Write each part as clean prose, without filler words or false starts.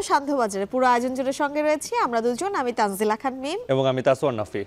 শান্তবাজারে পুরো আয়োজন জুড়ে সঙ্গে রয়েছি আমরা দুজন, আমি তানজিলা খান মিম এবং আমি তাসওয়ার নাফি।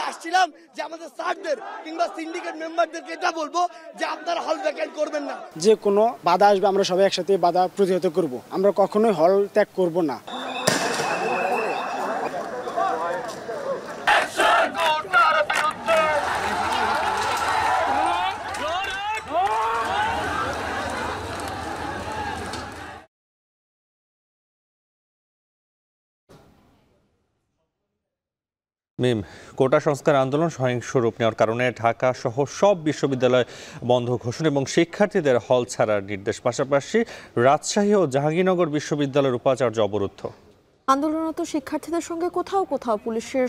আসছিলাম যে আমাদের স্যারদের কিংবা সিন্ডিকেট মেম্বারদেরকে এটা বলবো যে আপনারা হল ভ্যাকেন্ট করবেন না। যে কোনো বাধা আসবে আমরা সবাই একসাথে বাধা প্রতিহত করব, আমরা কখনোই হল ত্যাগ করব না। মিম, কোটা সংস্কার আন্দোলন সহিংস রূপ নেওয়ার কারণে ঢাকা সহ সব বিশ্ববিদ্যালয় বন্ধ ঘোষণা এবং শিক্ষার্থীদের হল ছাড়ার নির্দেশ, পাশাপাশি রাজশাহী ও জাহাঙ্গীরনগর বিশ্ববিদ্যালয়ের উপাচার্য অবরুদ্ধ। আন্দোলনরত শিক্ষার্থীদের সঙ্গে কোথাও কোথাও পুলিশের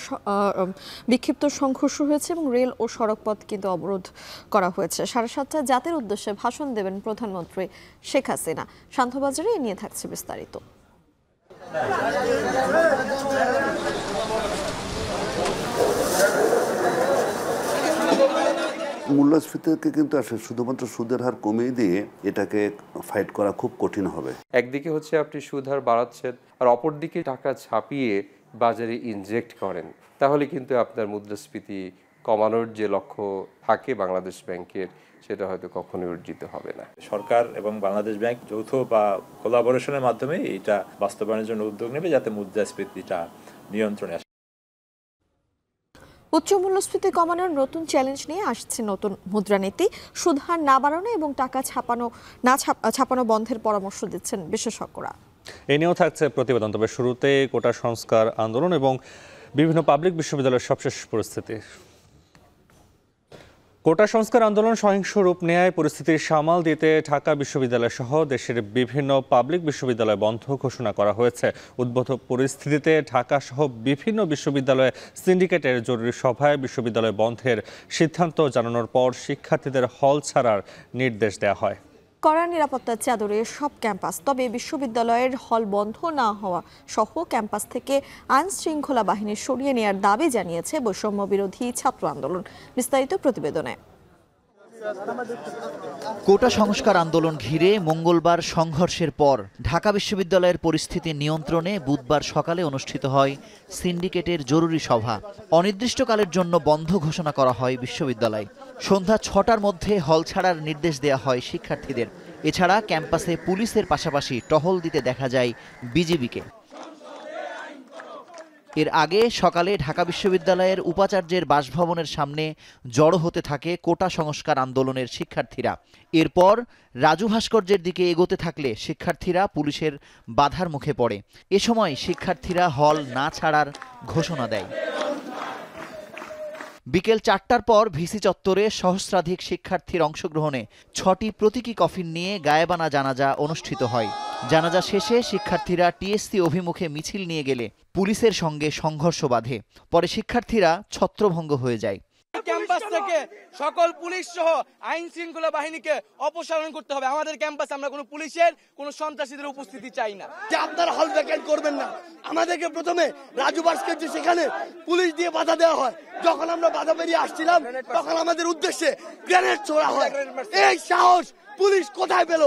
বিক্ষিপ্ত সংঘর্ষ হয়েছে এবং রেল ও সড়কপথ কিন্তু অবরোধ করা হয়েছে। 7:30টায় জাতির উদ্দেশ্যে ভাষণ দেবেন প্রধানমন্ত্রী শেখ হাসিনা। শান্তবাজারে এ নিয়ে থাকছে বিস্তারিত। মূল্যস্ফীতিকে কিন্তু আসলে শুধুমাত্র সুদের হার কমিয়ে দিয়ে এটাকে ফাইট করা খুব কঠিন হবে। একদিকে হচ্ছে আপনি সুদ হার বাড়াচ্ছেন, আর অপরদিকে টাকা ছাপিয়ে বাজারে ইনজেক্ট করেন, তাহলে কিন্তু আপনার মুদ্রাস্ফীতি কমানোর যে লক্ষ্য থাকে বাংলাদেশ ব্যাংকের, সেটা হয়তো কখনোই অর্জিত হবে না। সরকার এবং বাংলাদেশ ব্যাংক যৌথ বা কোলাবোরেশনের মাধ্যমে এটা বাস্তবায়নের জন্য উদ্যোগ নেবে, যাতে মুদ্রাস্ফীতিটা নিয়ন্ত্রণে আসে। উচ্চ মূল্যস্ফীতি কমানোর নতুন চ্যালেঞ্জ নিয়ে আসছে নতুন মুদ্রানীতি। সুদ হার না বাড়ানো এবং টাকা ছাপানো বন্ধের পরামর্শ দিচ্ছেন বিশেষজ্ঞরা। এ নিয়েও থাকছে প্রতিবেদন। তবে শুরুতে কোটা সংস্কার আন্দোলন এবং বিভিন্ন পাবলিক বিশ্ববিদ্যালয়ের সবশেষ পরিস্থিতি। কোটা সংস্কার আন্দোলন সহিংস রূপ নেয় পরিস্থিতির সামাল দিতে ঢাকা বিশ্ববিদ্যালয় সহ দেশের বিভিন্ন পাবলিক বিশ্ববিদ্যালয় বন্ধ ঘোষণা করা হয়েছে। উদ্ভূত পরিস্থিতিতে ঢাকা সহ বিভিন্ন বিশ্ববিদ্যালয়ে সিন্ডিকেটের জরুরি সভায় বিশ্ববিদ্যালয় বন্ধের সিদ্ধান্ত জানানোর পর শিক্ষার্থীদের হল ছাড়ার নির্দেশ দেওয়া হয়। কড়া নিরাপত্তার চাদরে সব ক্যাম্পাস, তবে বিশ্ববিদ্যালয়ের হল বন্ধ না হওয়া সহ ক্যাম্পাস থেকে আইন শৃঙ্খলা বাহিনী সরিয়ে নেওয়ার দাবি জানিয়েছে বৈষম্য বিরোধী ছাত্র আন্দোলন। বিস্তারিত প্রতিবেদনে। কোটা সংস্কার আন্দোলন ঘিরে মঙ্গলবার সংঘর্ষের পর ঢাকা বিশ্ববিদ্যালয়ের পরিস্থিতি নিয়ন্ত্রণে বুধবার সকালে অনুষ্ঠিত হয় সিন্ডিকেটের জরুরি সভা। অনির্দিষ্টকালের জন্য বন্ধ ঘোষণা করা হয় বিশ্ববিদ্যালয়। সন্ধ্যা 6টার মধ্যে হল ছাড়ার নির্দেশ দেওয়া হয় শিক্ষার্থীদের। এছাড়া ক্যাম্পাসে পুলিশের পাশাপাশি টহল দিতে দেখা যায় বিজিবিকে। এর আগে সকালে ঢাকা বিশ্ববিদ্যালয়ের উপাচার্যের বাসভবনের সামনে জড়ো হতে থাকে কোটা সংস্কার আন্দোলনের শিক্ষার্থীরা। এরপর রাজু ভাস্কর্যের দিকে এগোতে থাকলে শিক্ষার্থীরা পুলিশের বাধার মুখে পড়ে। এ সময় শিক্ষার্থীরা হল না ছাড়ার ঘোষণা দেয়। বিকেল 4টার পর ভিসি চত্বরে সহস্রাধিক শিক্ষার্থীর অংশগ্রহণে 6টি প্রতীকী কফিন নিয়ে গায়েবানা জানাজা অনুষ্ঠিত হয়। জানাজা শেষে শিক্ষার্থীরা টিএসসি অভিমুখে মিছিল নিয়ে গেলে পুলিশের সঙ্গে সংঘর্ষ বাধে। পরে শিক্ষার্থীরা ছত্রভঙ্গ হয়ে যায়। ক্যাম্পাস থেকে সকল পুলিশ সহ আইন শৃঙ্খলা বাহিনীকে অপসারণ করতে হবে। আমাদের ক্যাম্পাসে আমরা কোনো পুলিশের কোনো সন্ত্রাসীদের উপস্থিতি চাই না। যে আপনারা হল ভ্যাকেন্ট করবেন না, আমাদেরকে প্রথমে রাজু ভাস্কর্য সেখানে পুলিশ দিয়ে বাধা দেওয়া হয়। যখন আমরা বাধা পেরিয়ে আসছিলাম তখন আমাদের উদ্দেশ্যে গ্রেনেড ছোড়া হয়। এই সাহস পুলিশ কোথায় পেল?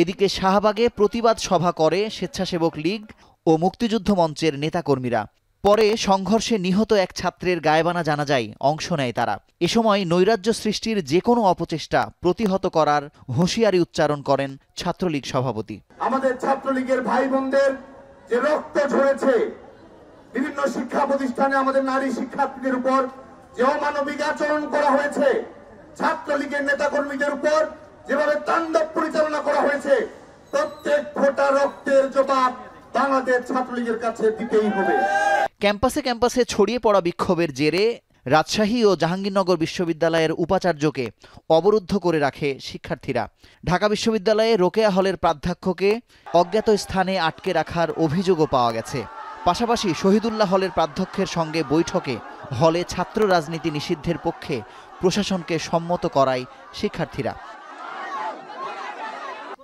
এদিকে শাহবাগে প্রতিবাদ সভা করে স্বেচ্ছাসেবক লীগ ও মুক্তিযুদ্ধ মঞ্চের নেতাকর্মীরা। পরে সংঘর্ষে নিহত এক ছাত্রের গায়েবানা জানাজায় অংশ নেয় তারা। এ সময় নৈরাজ্য সৃষ্টির যে কোনো অপচেষ্টা প্রতিহত করার হুঁশিয়ারি উচ্চারণ করেন ছাত্রলীগ সভাপতি। আমাদের ছাত্রলীগের ভাই বোনদের যে রক্ত ঝরেছে, বিভিন্ন শিক্ষা প্রতিষ্ঠানে আমাদের নারী শিক্ষার্থীদের উপর যে অমানবিক আচরণ করা হয়েছে, ছাত্রলীগের নেতাকর্মীদের উপর যেভাবে তাণ্ডব পরিচালনা করা হয়েছে, প্রত্যেক ফোঁটা রক্তের জবাব বাংলাদেশ ছাত্রলীগের কাছে দিতেই হবে। ক্যাম্পাসে ক্যাম্পাসে ছড়িয়ে পড়া বিক্ষোভের জেরে রাজশাহী ও জাহাঙ্গীরনগর বিশ্ববিদ্যালয়ের উপাচার্যকে অবরুদ্ধ করে রাখে শিক্ষার্থীরা। ঢাকা বিশ্ববিদ্যালয়ে রোকেয়া হলের প্রাধ্যক্ষকে অজ্ঞাত স্থানে আটকে রাখার অভিযোগও পাওয়া গেছে। পাশাপাশি শহীদুল্লাহ হলের প্রাধ্যক্ষের সঙ্গে বৈঠকে হলে ছাত্র রাজনীতি নিষিদ্ধের পক্ষে প্রশাসনকে সম্মত করায় শিক্ষার্থীরা।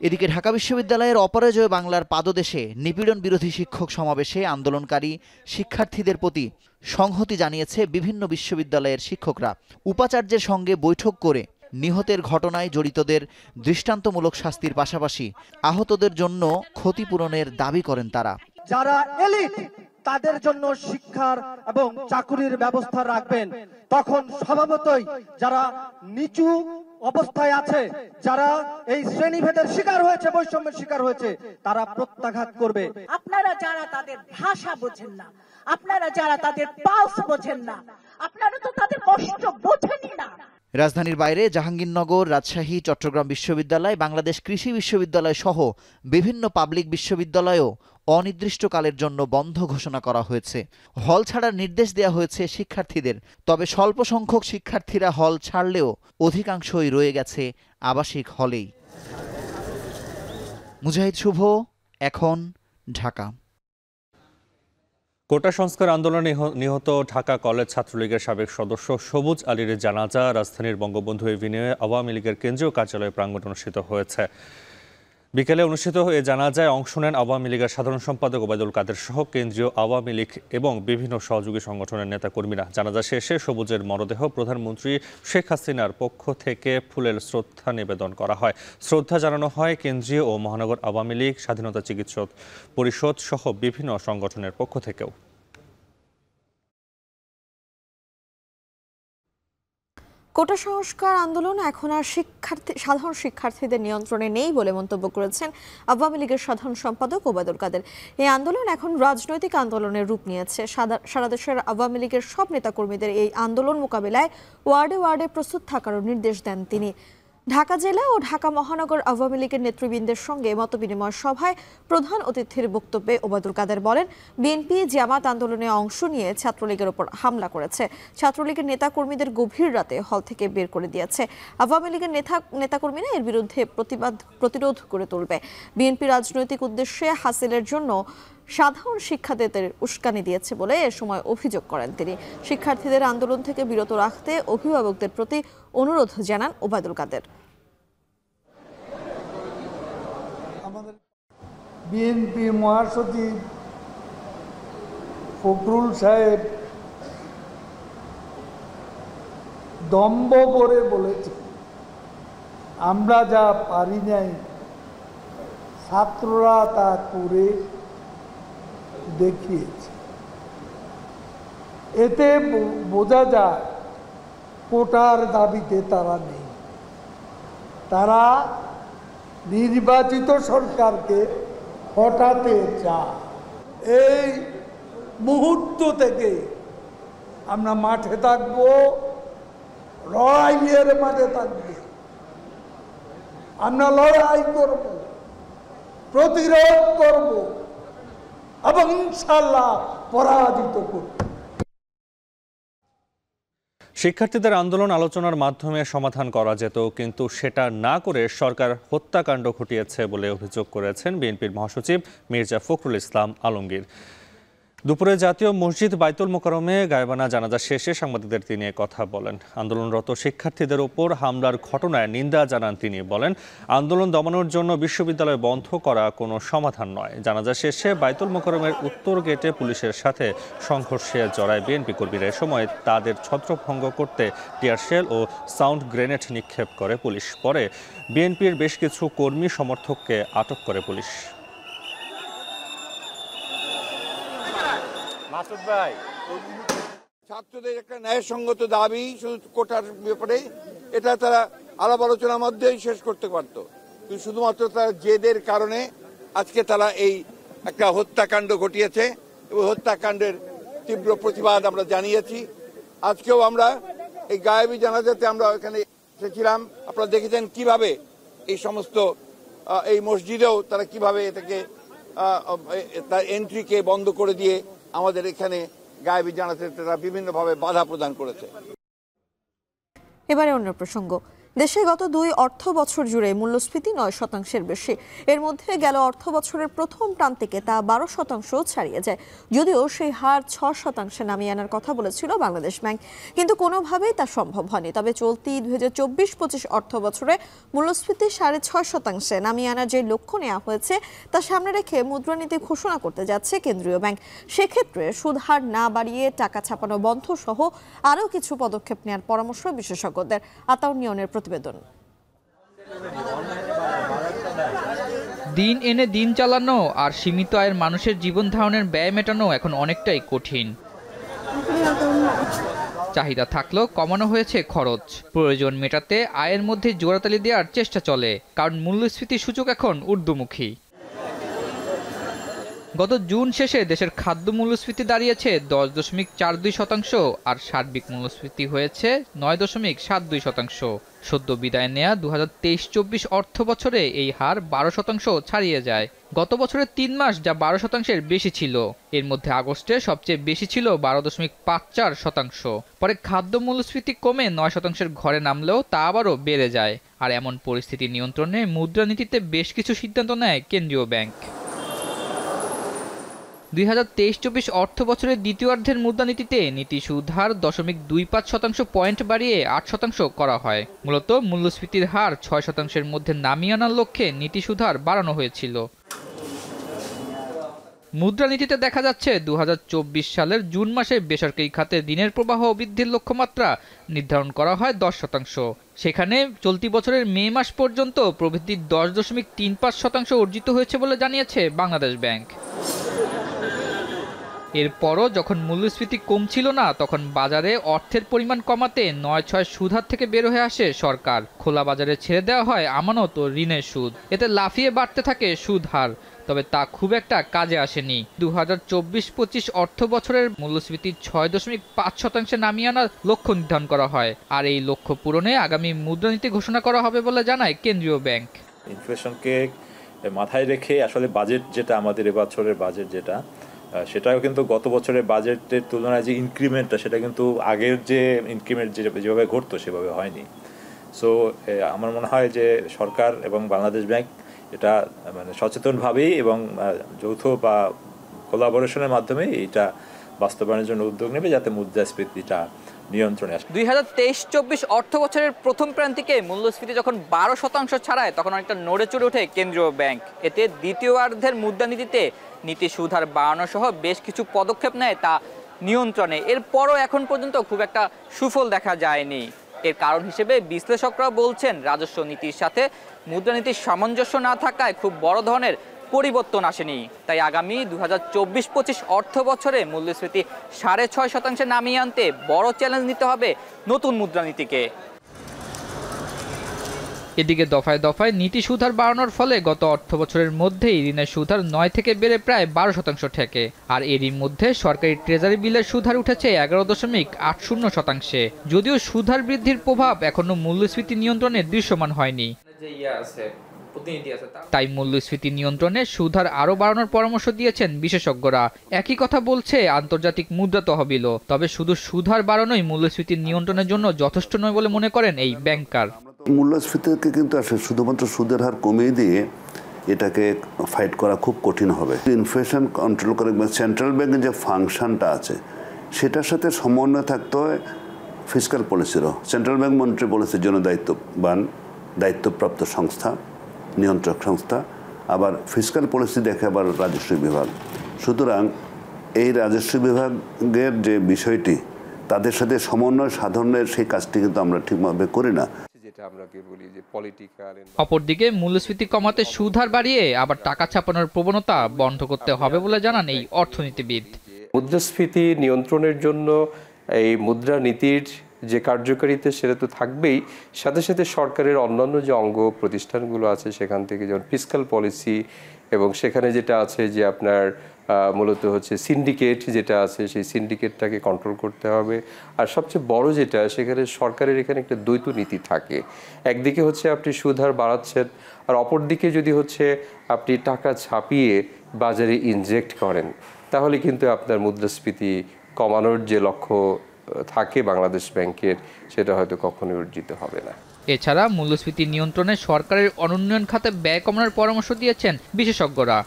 এদিকে ঢাকা বিশ্ববিদ্যালয়ের অপরাজয় বাংলার পাদদেশে নিপীড়ন বিরোধী শিক্ষক সমাবেশে আন্দোলনকারী শিক্ষার্থীদের প্রতি সংহতি জানিয়েছে বিভিন্ন বিশ্ববিদ্যালয়ের শিক্ষকরা। উপাচার্যের সঙ্গে বৈঠক করে নিহতের ঘটনায় জড়িতদের দৃষ্টান্তমূলক শাস্তির পাশাপাশি আহতদের জন্য ক্ষতিপূরণের দাবি করেন তারা। যারা এলিট তাদের জন্য শিক্ষার এবং চাকুরির ব্যবস্থা রাখবেন, তখন স্বভাবতই যারা নিচু অবস্থায় আছে, যারা এই শ্রেণীভেদের শিকার হয়েছে, বৈষম্যের শিকার হয়েছে, তারা প্রত্যাঘাত করবে। আপনারা যারা তাদের ভাষা বোঝেন না, আপনারা যারা তাদের পালস বোঝেন না, আপনারা তো তাদের কষ্ট বোঝেনই না। রাজধানীর বাইরে জাহাঙ্গীরনগর, রাজশাহী, চট্টগ্রাম বিশ্ববিদ্যালয়, বাংলাদেশ কৃষি বিশ্ববিদ্যালয় সহ বিভিন্ন পাবলিক বিশ্ববিদ্যালয়েও অনির্দিষ্টকালের জন্য বন্ধ ঘোষণা করা হয়েছে। হল ছাড়ার নির্দেশ দেওয়া হয়েছে শিক্ষার্থীদের। তবে স্বল্প সংখ্যক শিক্ষার্থীরা হল ছাড়লেও অধিকাংশই রয়ে গেছে আবাসিক হলেই। মুজাহিদ শুভ, এখন, ঢাকা। কোটা সংস্কার আন্দোলনে নিহত ঢাকা কলেজ ছাত্রলীগের সাবেক সদস্য সবুজ আলীর জানাজা রাজধানীর বঙ্গবন্ধু এভিনিউয়ে আওয়ামী লীগের কেন্দ্রীয় কার্যালয়ে প্রাঙ্গণে অনুষ্ঠিত হয়েছে। বিকেলে অনুষ্ঠিত হয়ে জানাজায় অংশ নেন আওয়ামী লীগের সাধারণ সম্পাদক ওবায়দুল কাদের সহ কেন্দ্রীয় আওয়ামী লীগ এবং বিভিন্ন সহযোগী সংগঠনের নেতাকর্মীরা। জানাজা শেষে সবুজের মরদেহ প্রধানমন্ত্রী শেখ হাসিনার পক্ষ থেকে ফুলের শ্রদ্ধা নিবেদন করা হয়। শ্রদ্ধা জানানো হয় কেন্দ্রীয় ও মহানগর আওয়ামী লীগ, স্বাধীনতা চিকিৎসক পরিষদ সহ বিভিন্ন সংগঠনের পক্ষ থেকেও। কোটা সংস্কার আন্দোলন এখন আর সাধারণ শিক্ষার্থীদের নিয়ন্ত্রণে নেই বলে মন্তব্য করেছেন আওয়ামী লীগের সাধারণ সম্পাদক ওবায়দুল কাদের। এই আন্দোলন এখন রাজনৈতিক আন্দোলনের রূপ নিয়েছে। সারা দেশের আওয়ামী লীগের সব নেতাকর্মীদের এই আন্দোলন মোকাবিলায় ওয়ার্ডে ওয়ার্ডে প্রস্তুত থাকারও নির্দেশ দেন তিনি। ঢাকা জেলা ও ঢাকা মহানগর আওয়ামী লীগের নেতৃবৃন্দের সঙ্গে মতবিনিময় সভায় প্রধান অতিথির বক্তব্যে ওবায়দুল কাদের বলেন, বিএনপি জামাত আন্দোলনে অংশ নিয়ে ছাত্রলীগের ওপর হামলা করেছে। ছাত্রলীগের নেতাকর্মীদের গভীর রাতে হল থেকে বের করে দিয়েছে। আওয়ামী লীগের নেতাকর্মীরা এর বিরুদ্ধে প্রতিরোধ করে তুলবে। বিএনপি রাজনৈতিক উদ্দেশ্যে হাসিলের জন্য সাধারণ শিক্ষার্থীদের উস্কানি দিয়েছে বলে এ সময় অভিযোগ করেন তিনি। শিক্ষার্থীদের আন্দোলন থেকে বিরত রাখতে অভিভাবকদের প্রতি অনুরোধ জানান ওবায়দুল কাদের। বিএনপি মহাসচিব ফখরুল সাহেব দম্ভ করে বলেছে, আমরা যা পারি নাই ছাত্ররা তা করে দেখিয়েছে। এতে বোঝা যায় কোটার দাবিতে তারা নেই। তারা নির্বাচিত সরকারকে হটাতে চায়। এই মুহূর্ত থেকে আমরা মাঠে থাকব, লড়াইয়ের মাঠে থাকব। আমরা লড়াই করব, প্রতিরোধ করব এবং ইনশাআল্লাহ পরাজিত করব। শিক্ষার্থীদের আন্দোলন আলোচনার মাধ্যমে সমাধান করা যেত, কিন্তু সেটা না করে সরকার হত্যাকাণ্ড ঘটিয়েছে বলে অভিযোগ করেছেন বিএনপির মহাসচিব মির্জা ফখরুল ইসলাম আলমগীর। দুপুরে জাতীয় মসজিদ বাইতুল মোকাররমে গায়বানা জানাজা শেষে সাংবাদিকদের তিনি কথা বলেন। আন্দোলনরত শিক্ষার্থীদের ওপর হামলার ঘটনায় নিন্দা জানান তিনি। বলেন, আন্দোলন দমানোর জন্য বিশ্ববিদ্যালয় বন্ধ করা কোনো সমাধান নয়। জানাজা শেষে বাইতুল মোকাররমের উত্তর গেটে পুলিশের সাথে সংঘর্ষে জড়ায় বিএনপি কর্মীরা। এ সময় তাদের ছত্রভঙ্গ করতে টিয়ারশেল ও সাউন্ড গ্রেনেড নিক্ষেপ করে পুলিশ। পরে বিএনপির বেশ কিছু কর্মী সমর্থককে আটক করে পুলিশ। ছাত্রদের একটা ন্যায়সঙ্গত দাবি শুধু কোটার ব্যাপারে, এটা তারা আলাপ আলোচনার মধ্যেই শেষ করতে পারত, কিন্তু শুধুমাত্র তারা জেদের কারণে আজকে তারা এই একটা হত্যাকাণ্ড ঘটিয়েছে এবং হত্যাকাণ্ডের তীব্র প্রতিবাদ আমরা জানিয়েছি। আজকেও আমরা এই গায়েবী জানাজাতে আমরা এখানে এসেছিলাম। আপনারা দেখেছেন কিভাবে এই সমস্ত এই মসজিদেও তারা কিভাবে এটাকে তার এন্ট্রিকে বন্ধ করে দিয়ে আমাদের এখানে গায়েবী জানাতে তারা বিভিন্নভাবে বাধা প্রদান করেছে। এবারে অন্য প্রসঙ্গ, দেশে গত 2 অর্থ বছর জুড়ে মূল্যস্ফীতি 9% বেশি। এর মধ্যে গেল অর্থ বছরের প্রথম প্রান্তিকে তা 12% ছাড়িয়ে যায়। যদিও সেই হার 6% নামিয়ে আনার কথা বলেছিল বাংলাদেশ ব্যাংক, কিন্তু কোনোভাবেই তা সম্ভব হয়নি। তবে চলতি 2024-25 অর্থ বছরে মূল্যস্ফীতি 6.5% নামিয়ে আনার যে লক্ষ্য নেওয়া হয়েছে তা সামনে রেখে মুদ্রানীতি ঘোষণা করতে যাচ্ছে কেন্দ্রীয় ব্যাংক। সেক্ষেত্রে সুদ হার না বাড়িয়ে টাকা ছাপানো বন্ধ সহ আরও কিছু পদক্ষেপ নেওয়ার পরামর্শ বিশেষজ্ঞদের। আতাউর নিয়নের প্রতিবেদন। দিন এনে দিন চালানো আর সীমিত আয়ের মানুষের জীবন ধারণের ব্যয় মেটানো এখন অনেকটাই কঠিন। চাহিদা থাকলেও কমানো হয়েছে খরচ। প্রয়োজন মেটাতে আয়ের মধ্যে জোড়াতালি দেওয়ার চেষ্টা চলে, কারণ মূল্যস্ফীতি সূচক এখন ঊর্ধ্বমুখী। গত জুন শেষে দেশের খাদ্য মূল্যস্ফীতি দাঁড়িয়েছে 10.42%, আর সার্বিক মূল্যস্ফীতি হয়েছে 9.72%। সদ্য বিদায় নেয়া 2023-24 অর্থ বছরে এই হার 12% ছাড়িয়ে যায়। গত বছরের 3 মাস যা 12%-এর বেশি ছিল। এর মধ্যে আগস্টে সবচেয়ে বেশি ছিল 12.54%। পরে খাদ্য মূল্যস্ফীতি কমে 9%-এর ঘরে নামলেও তা আবারও বেড়ে যায়। আর এমন পরিস্থিতি নিয়ন্ত্রণে মুদ্রানীতিতে বেশ কিছু সিদ্ধান্ত নেয় কেন্দ্রীয় ব্যাংক। 2023-24 অর্থ বছরের দ্বিতীয়ার্ধের মুদ্রানীতিতে নীতি সুদ হার 0.25% পয়েন্ট বাড়িয়ে 8% করা হয়। মূলত মূল্যস্ফীতির হার 6%-এর মধ্যে নামিয়ে আনার লক্ষ্যে নীতি সুদ হার বাড়ানো হয়েছিল। মুদ্রানীতিতে দেখা যাচ্ছে 2024 সালের জুন মাসে বেসরকারি খাতে ঋণের প্রবাহ বৃদ্ধির লক্ষ্যমাত্রা নির্ধারণ করা হয় 10%। সেখানে চলতি বছরের মে মাস পর্যন্ত প্রবৃদ্ধি 10.35% অর্জিত হয়েছে বলে জানিয়েছে বাংলাদেশ ব্যাংক। এরপরও যখন মূল্যস্ফীতি কমছিল না, তখন বাজারে অর্থের পরিমাণ কমাতে 9-6 সুদ হার থেকে বের হয়ে আসে সরকার। খোলা বাজারে ছেড়ে দেওয়া হয় আমানত ও ঋণের সুদ। এতে লাফিয়ে বাড়তে থাকে সুদ হার, তবে তা খুব একটা কাজে আসেনি। 2024-25 অর্থ বছরের মূল্যস্ফীতি 6.5% নামিয়ে আনার লক্ষ্য নির্ধারণ করা হয়। আর এই লক্ষ্য পূরণে আগামী মুদ্রানীতি ঘোষণা করা হবে বলে জানায় কেন্দ্রীয় ব্যাংক। ইনফ্লেশনকে মাথায় রেখে আসলে বাজেট যেটা আমাদের এবছরের বাজেট যেটা, সেটাও কিন্তু গত বছরের বাজেটের তুলনায় যে ইনক্রিমেন্টটা, সেটা কিন্তু আগের যে ইনক্রিমেন্ট যেভাবে ঘটতো সেভাবে হয়নি। সো আমার মনে হয় যে সরকার এবং বাংলাদেশ ব্যাংক এটা মানে সচেতনভাবেই এবং যৌথ বা কোলাবোরেশনের মাধ্যমে এটা বাস্তবায়নের জন্য উদ্যোগ নেবে, যাতে মুদ্রাস্ফীতিটা নিয়ন্ত্রণে আসে। 2023-24 অর্থ বছরের প্রথম প্রান্তিকে মূল্যস্ফীতি যখন 12% ছাড়ায়, তখন অনেকটা নড়ে চড়ে ওঠে কেন্দ্রীয় ব্যাংক। এতে দ্বিতীয়ার্ধের মুদ্রানীতিতে নীতি সুদ হার বাড়ানো সহ বেশ কিছু পদক্ষেপ নেয় তা নিয়ন্ত্রণে। এরপরও এখন পর্যন্ত খুব একটা সুফল দেখা যায়নি। এর কারণ হিসেবে বিশ্লেষকরা বলছেন, রাজস্ব নীতির সাথে মুদ্রানীতির সামঞ্জস্য না থাকায় খুব বড় ধরনের পরিবর্তন আসেনি। তাই আগামী 2024-25 অর্থ বছরে মূল্যস্ফীতি 6.5% নামিয়ে আনতে বড় চ্যালেঞ্জ নিতে হবে নতুন মুদ্রানীতিকে। এদিকে দফায় দফায় নীতি সুদ হার বাড়ানোর ফলে গত অর্থ বছরের মধ্যেই ঋণের সুদ হার 9 থেকে বেড়ে প্রায় 12% ঠেকে। আর এরই মধ্যে সরকারি ট্রেজারি বিলের সুদ হার উঠেছে 11.80%। যদিও সুদ হার বৃদ্ধির প্রভাব এখনো মূল্যস্ফীতি নিয়ন্ত্রণে দৃশ্যমান হয়নি। তাই মূল্যস্ফীতি নিয়ন্ত্রণে সুদ হার আরও বাড়ানোর পরামর্শ দিয়েছেন বিশেষজ্ঞরা। একই কথা বলছে আন্তর্জাতিক মুদ্রা তহবিলও। তবে শুধু সুদ হার বাড়ানোই মূল্যস্ফীতি নিয়ন্ত্রণের জন্য যথেষ্ট নয় বলে মনে করেন এই ব্যাংকার। মূল্যস্ফীতিকে কিন্তু আসলে শুধুমাত্র সুদের হার কমিয়ে দিয়ে এটাকে ফাইট করা খুব কঠিন হবে। ইনফ্লেশন কন্ট্রোল করে সেন্ট্রাল ব্যাংকের যে ফাংশনটা আছে সেটার সাথে সমন্বয় থাকতে হয় ফিসক্যাল পলিসিরও। সেন্ট্রাল ব্যাংক মনিটারি পলিসির জন্য দায়িত্বপ্রাপ্ত সংস্থা, নিয়ন্ত্রক সংস্থা, আবার ফিসক্যাল পলিসি দেখে আবার রাজস্ব বিভাগ। সুতরাং এই রাজস্ব বিভাগের যে বিষয়টি, তাদের সাথে সমন্বয় সাধনের সেই কাজটি কিন্তু আমরা ঠিকভাবে করি না। অপরদিকে মূল্যস্ফীতি কমাতে সুদ হার বাড়িয়ে আবার টাকা ছাপানোর প্রবণতা বন্ধ করতে হবে বলে জানান এই অর্থনীতিবিদ। মুদ্রাস্ফীতি নিয়ন্ত্রণের জন্য এই মুদ্রানীতির যে কার্যকারিতা সেটা তো থাকবেই, সাথে সাথে সরকারের অন্যান্য যে অঙ্গ প্রতিষ্ঠানগুলো আছে সেখান থেকে যেমন ফিসক্যাল পলিসি, এবং সেখানে যেটা আছে যে আপনার মূলত হচ্ছে সিন্ডিকেট যেটা আছে, সেই সিন্ডিকেটটাকে কন্ট্রোল করতে হবে। আর সবচেয়ে বড় যেটা, সেখানে সরকারের এখানে একটা দ্বৈত নীতি থাকে। একদিকে হচ্ছে আপনি সুদ হার বাড়াচ্ছেন, আর অপরদিকে যদি হচ্ছে আপনি টাকা ছাপিয়ে বাজারে ইনজেক্ট করেন, তাহলে কিন্তু আপনার মুদ্রাস্ফীতি কমানোর যে লক্ষ্য থাকে বাংলাদেশ ব্যাংকের, সেটা হয়তো কখনোই অর্জিত হবে না। এছাড়া মূল্যস্ফীতি নিয়ন্ত্রণে সরকারের অনুন্নয়ন খাতে ব্যয় কমানোর পরামর্শ দিয়েছেন বিশেষজ্ঞরা।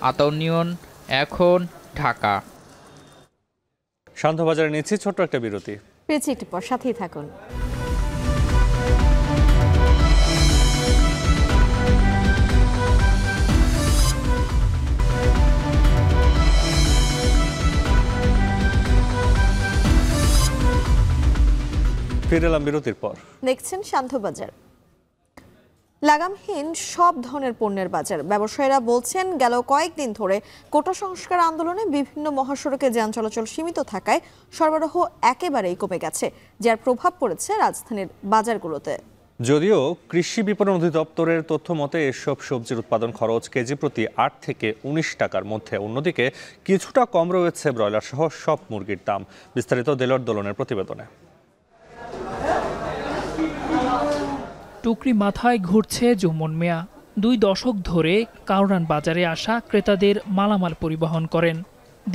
আতাউর নিয়ন, এখন, ঢাকা। শান্তবাজারে নিচ্ছি ছোট্ট একটা বিরতি। পেয়েছি একটু পর, সাথেই থাকুন। ফিরে এলাম বিরতির পর। দেখছেন শান্তবাজার। লাগামহীন সব ধরনের পণ্যের বাজার। ব্যবসায়ীরা বলছেন গেল কয়েকদিন ধরে কোটা সংস্কার আন্দোলনে বিভিন্ন মহাসড়কে যান চলাচল সীমিত থাকায় সরবরাহ একেবারেই কমে গেছে, যার প্রভাব পড়েছে রাজধানীর বাজারগুলোতে। যদিও কৃষি বিপণন অধিদপ্তরের তথ্য মতে এসব সবজির উৎপাদন খরচ কেজি প্রতি ৮ থেকে ১৯ টাকার মধ্যে। অন্যদিকে কিছুটা কম রয়েছে ব্রয়লার সহ সব মুরগির দাম। বিস্তারিত দেলোয়ার দোলনের প্রতিবেদনে। টুকরি মাথায় ঘুরছে জুম্মন মিয়া। 2 দশক ধরে কাউরান বাজারে আসা ক্রেতাদের মালামাল পরিবহন করেন।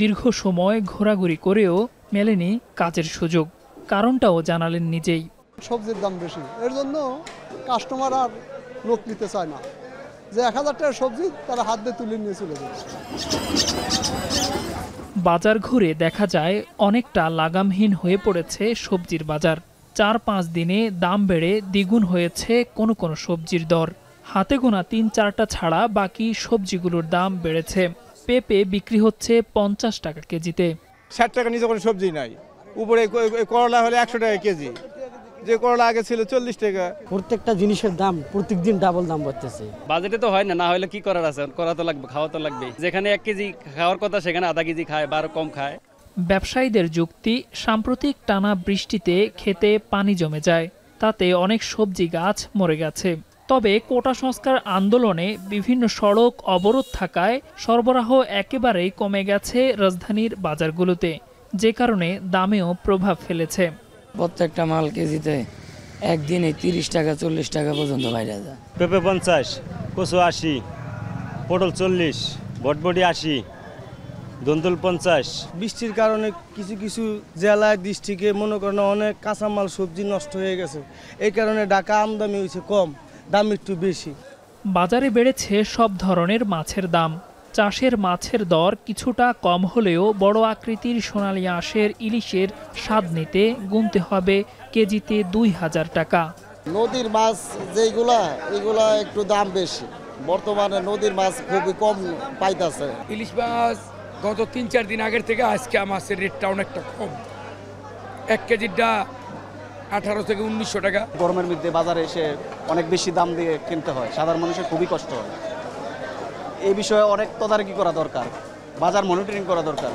দীর্ঘ সময় ঘোরাঘুরি করেও মেলেনি কাজের সুযোগ। কারণটাও জানালেন নিজেই। সবজির দাম বেশি, এর জন্য কাস্টমার আর লোক নিতে চায় না। যে 1000 টাকার সবজি তারা হাত দিয়ে তুলে নিয়ে চলে যায়। বাজার ঘুরে দেখা যায় অনেকটা লাগামহীন হয়ে পড়েছে সবজির বাজার। 4-5 দিনে দাম বেড়ে দ্বিগুণ হয়েছে কোনো কোনো সবজির দর। হাতে গোনা 3-4টা ছাড়া বাকি সবজিগুলোর দাম বেড়েছে। পেঁপে বিক্রি হচ্ছে 50 টাকা কেজিতে। 60 টাকা নিচে কোনো সবজি নাই। উপরে করলা হলে 100 টাকা কেজি, যে করলা আগে ছিল 40 টাকা। প্রত্যেকটা জিনিসের দাম প্রত্যেকদিন ডাবল দাম বাড়তেছে। বাজেটে তো হয় না, না হলে কি করার আছে, করা তো লাগবে, খাওয়া তো লাগবে। যেখানে 1 কেজি খাওয়ার কথা সেখানে আধা কেজি খায় বা কম খায়। ব্যবসায়ীদের যুক্তি, সাম্প্রতিক টানা বৃষ্টিতে খেতে পানি জমে যায়, তাতে অনেক সবজি গাছ মরে গেছে। তবে কোটা সংস্কার আন্দোলনে বিভিন্ন সড়ক অবরোধ থাকায় সরবরাহ একেবারেই কমে গেছে রাজধানীর বাজারগুলোতে, যে কারণে দামেও প্রভাব ফেলেছে। প্রত্যেকটা মাল কেজিতে একদিনে 30 টাকা 40 টাকা পর্যন্ত বাইরে যায়। পেঁপে 50, কচু 80, পটল 40, বটবটি 80, দন্দুল 50। বৃষ্টির কারণে কিছু কিছু জেলায় ডিস্ট্রিক্টে মনে করেন অনেক কাঁচামাল সবজি নষ্ট হয়ে গেছে। এই কারণে ঢাকা আমদানি হয়েছে কম, দাম একটু বেশি। বাজারে বেড়েছে সব ধরনের মাছের দাম। চাষের মাছের দর কিছুটা কম হলেও বড় আকৃতির সোনালী আঁশের ইলিশের স্বাদ নিতে গুনতে হবে কেজিতে 2000 টাকা। নদীর মাছ যেগুলা এগুলা একটু দাম বেশি। বর্তমানে নদীর মাছ খুবই কম পাইতেছে। ইলিশ মাছ গত 3-4 দিন আগের থেকে আজকে মাছের রেটটা অনেকটা কম। 1 কেজিটা 1800 থেকে 1900 টাকা। গরমের মধ্যে বাজারে এসে অনেক বেশি দাম দিয়ে কিনতে হয়, সাধারণ মানুষের খুবই কষ্ট হয়। এই বিষয়ে অনেক তদারকি করা দরকার, বাজার মনিটরিং করা দরকার।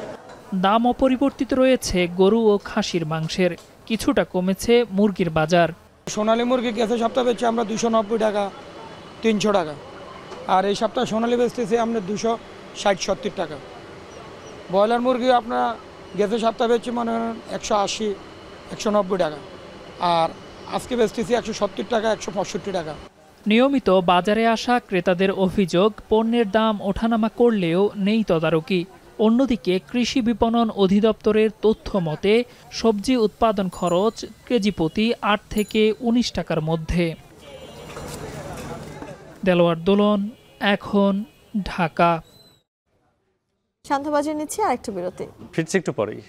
দাম অপরিবর্তিত রয়েছে গরু ও খাসির মাংসের, কিছুটা কমেছে মুরগির বাজার। সোনালী মুরগি গেছে সপ্তাহে বেচছি আমরা 290 টাকা 300 টাকা, আর এই সপ্তাহে সোনালী বেচতেছি আমরা 260-70 টাকা। ব্রয়লার মুরগি আপনার গেছে সপ্তাহে বেচছি মনে করেন 180-190 টাকা, আর আজকে বেচতেছি 170 টাকা 165 টাকা। নিয়মিত বাজারে আসা ক্রেতাদের অভিযোগ, পণ্যের দাম ওঠানামা করলেও নেই তদারকি। অন্যদিকে কৃষি বিপণন অধিদপ্তরের তথ্য মতে সবজি উৎপাদন খরচ কেজি প্রতি 8 থেকে 19 টাকার মধ্যে। দেলোয়ার দোলন, এখন, ঢাকা। শান্তবাজার নিচ্ছে আরেকটু বিরতি, ফিরছি একটু পরেই।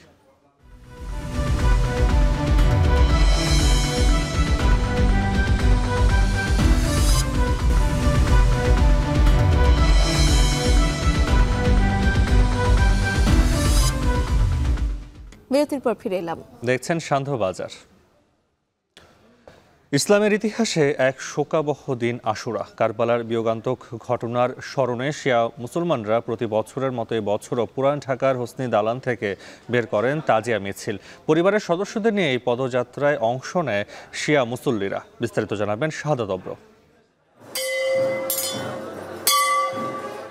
বিরতির পর ফিরে এলাম। দেখছেন শান্তবাজার। ইসলামের ইতিহাসে এক শোকাবহ দিন আশুরা। কারবালার বিয়োগান্তক ঘটনার স্মরণে শিয়া মুসলমানরা প্রতি বছরের মতো এবছরও পুরান ঢাকার হোসনি দালান থেকে বের করেন তাজিয়া মিছিল। পরিবারের সদস্যদের নিয়ে এই পদযাত্রায় অংশ নেয় শিয়া মুসল্লিরা। বিস্তারিত জানাবেন শাহাদাত অব্র।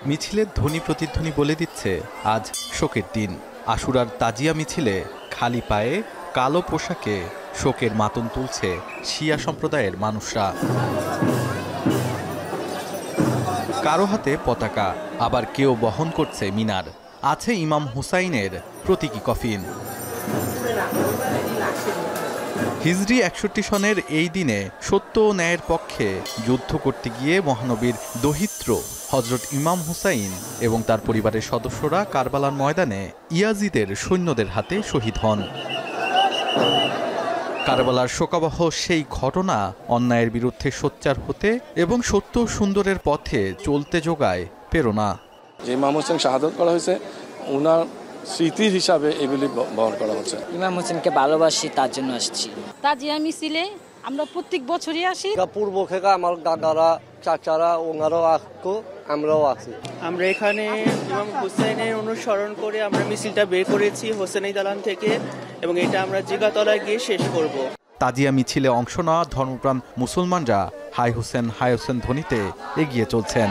মিছিলের ধ্বনি প্রতিধ্বনি বলে দিচ্ছে আজ শোকের দিন। আশুরার তাজিয়া মিছিলে খালি পায়ে কালো পোশাকে শোকের মাতম তুলছে শিয়া সম্প্রদায়ের মানুষরা। কারো হাতে পতাকা, আবার কেউ বহন করছে মিনার। আছে ইমাম হুসাইনের প্রতীকী কফিন। হিজরি ৬১ সনের এই দিনে সত্য ও ন্যায়ের পক্ষে যুদ্ধ করতে গিয়ে মহানবীর দহিত্র হজরত ইমাম হুসাইন এবং তার পরিবারের সদস্যরা কারবালার ময়দানে ইয়াজিদের সৈন্যদের হাতে শহীদ হন। কারবালার শোকাবহ সেই ঘটনা অন্যায়ের বিরুদ্ধে সোচ্চার হতে এবং সত্য সুন্দরের পথে চলতে যোগায় প্রেরণা। যে ইমাম হোসেন শাহাদত করা হয়েছে ওনার স্মৃতির হিসাবে এগুলি বহন করা হচ্ছে। ইমাম হোসেনকে ভালোবাসি, তার জন্য আসছি। তাজিয়া মিছিলে আমরা প্রত্যেক বছরই আসি। পূর্ব থেকে আমার দাদারা চাচারা ওনারাও আসতো, আমরাও আছি। আমরা এখানে ইমাম হোসেনের অনুসরণ করে আমরা মিছিলটা বের করেছি হোসেনি দালান থেকে, এবং এটা আমরা জিগাতলায় গিয়ে শেষ করব। তাজিয়া মিছিলে অংশ নেওয়া ধর্মপ্রাণ মুসলমানরা হাই হোসেন ধ্বনিতে এগিয়ে চলছেন।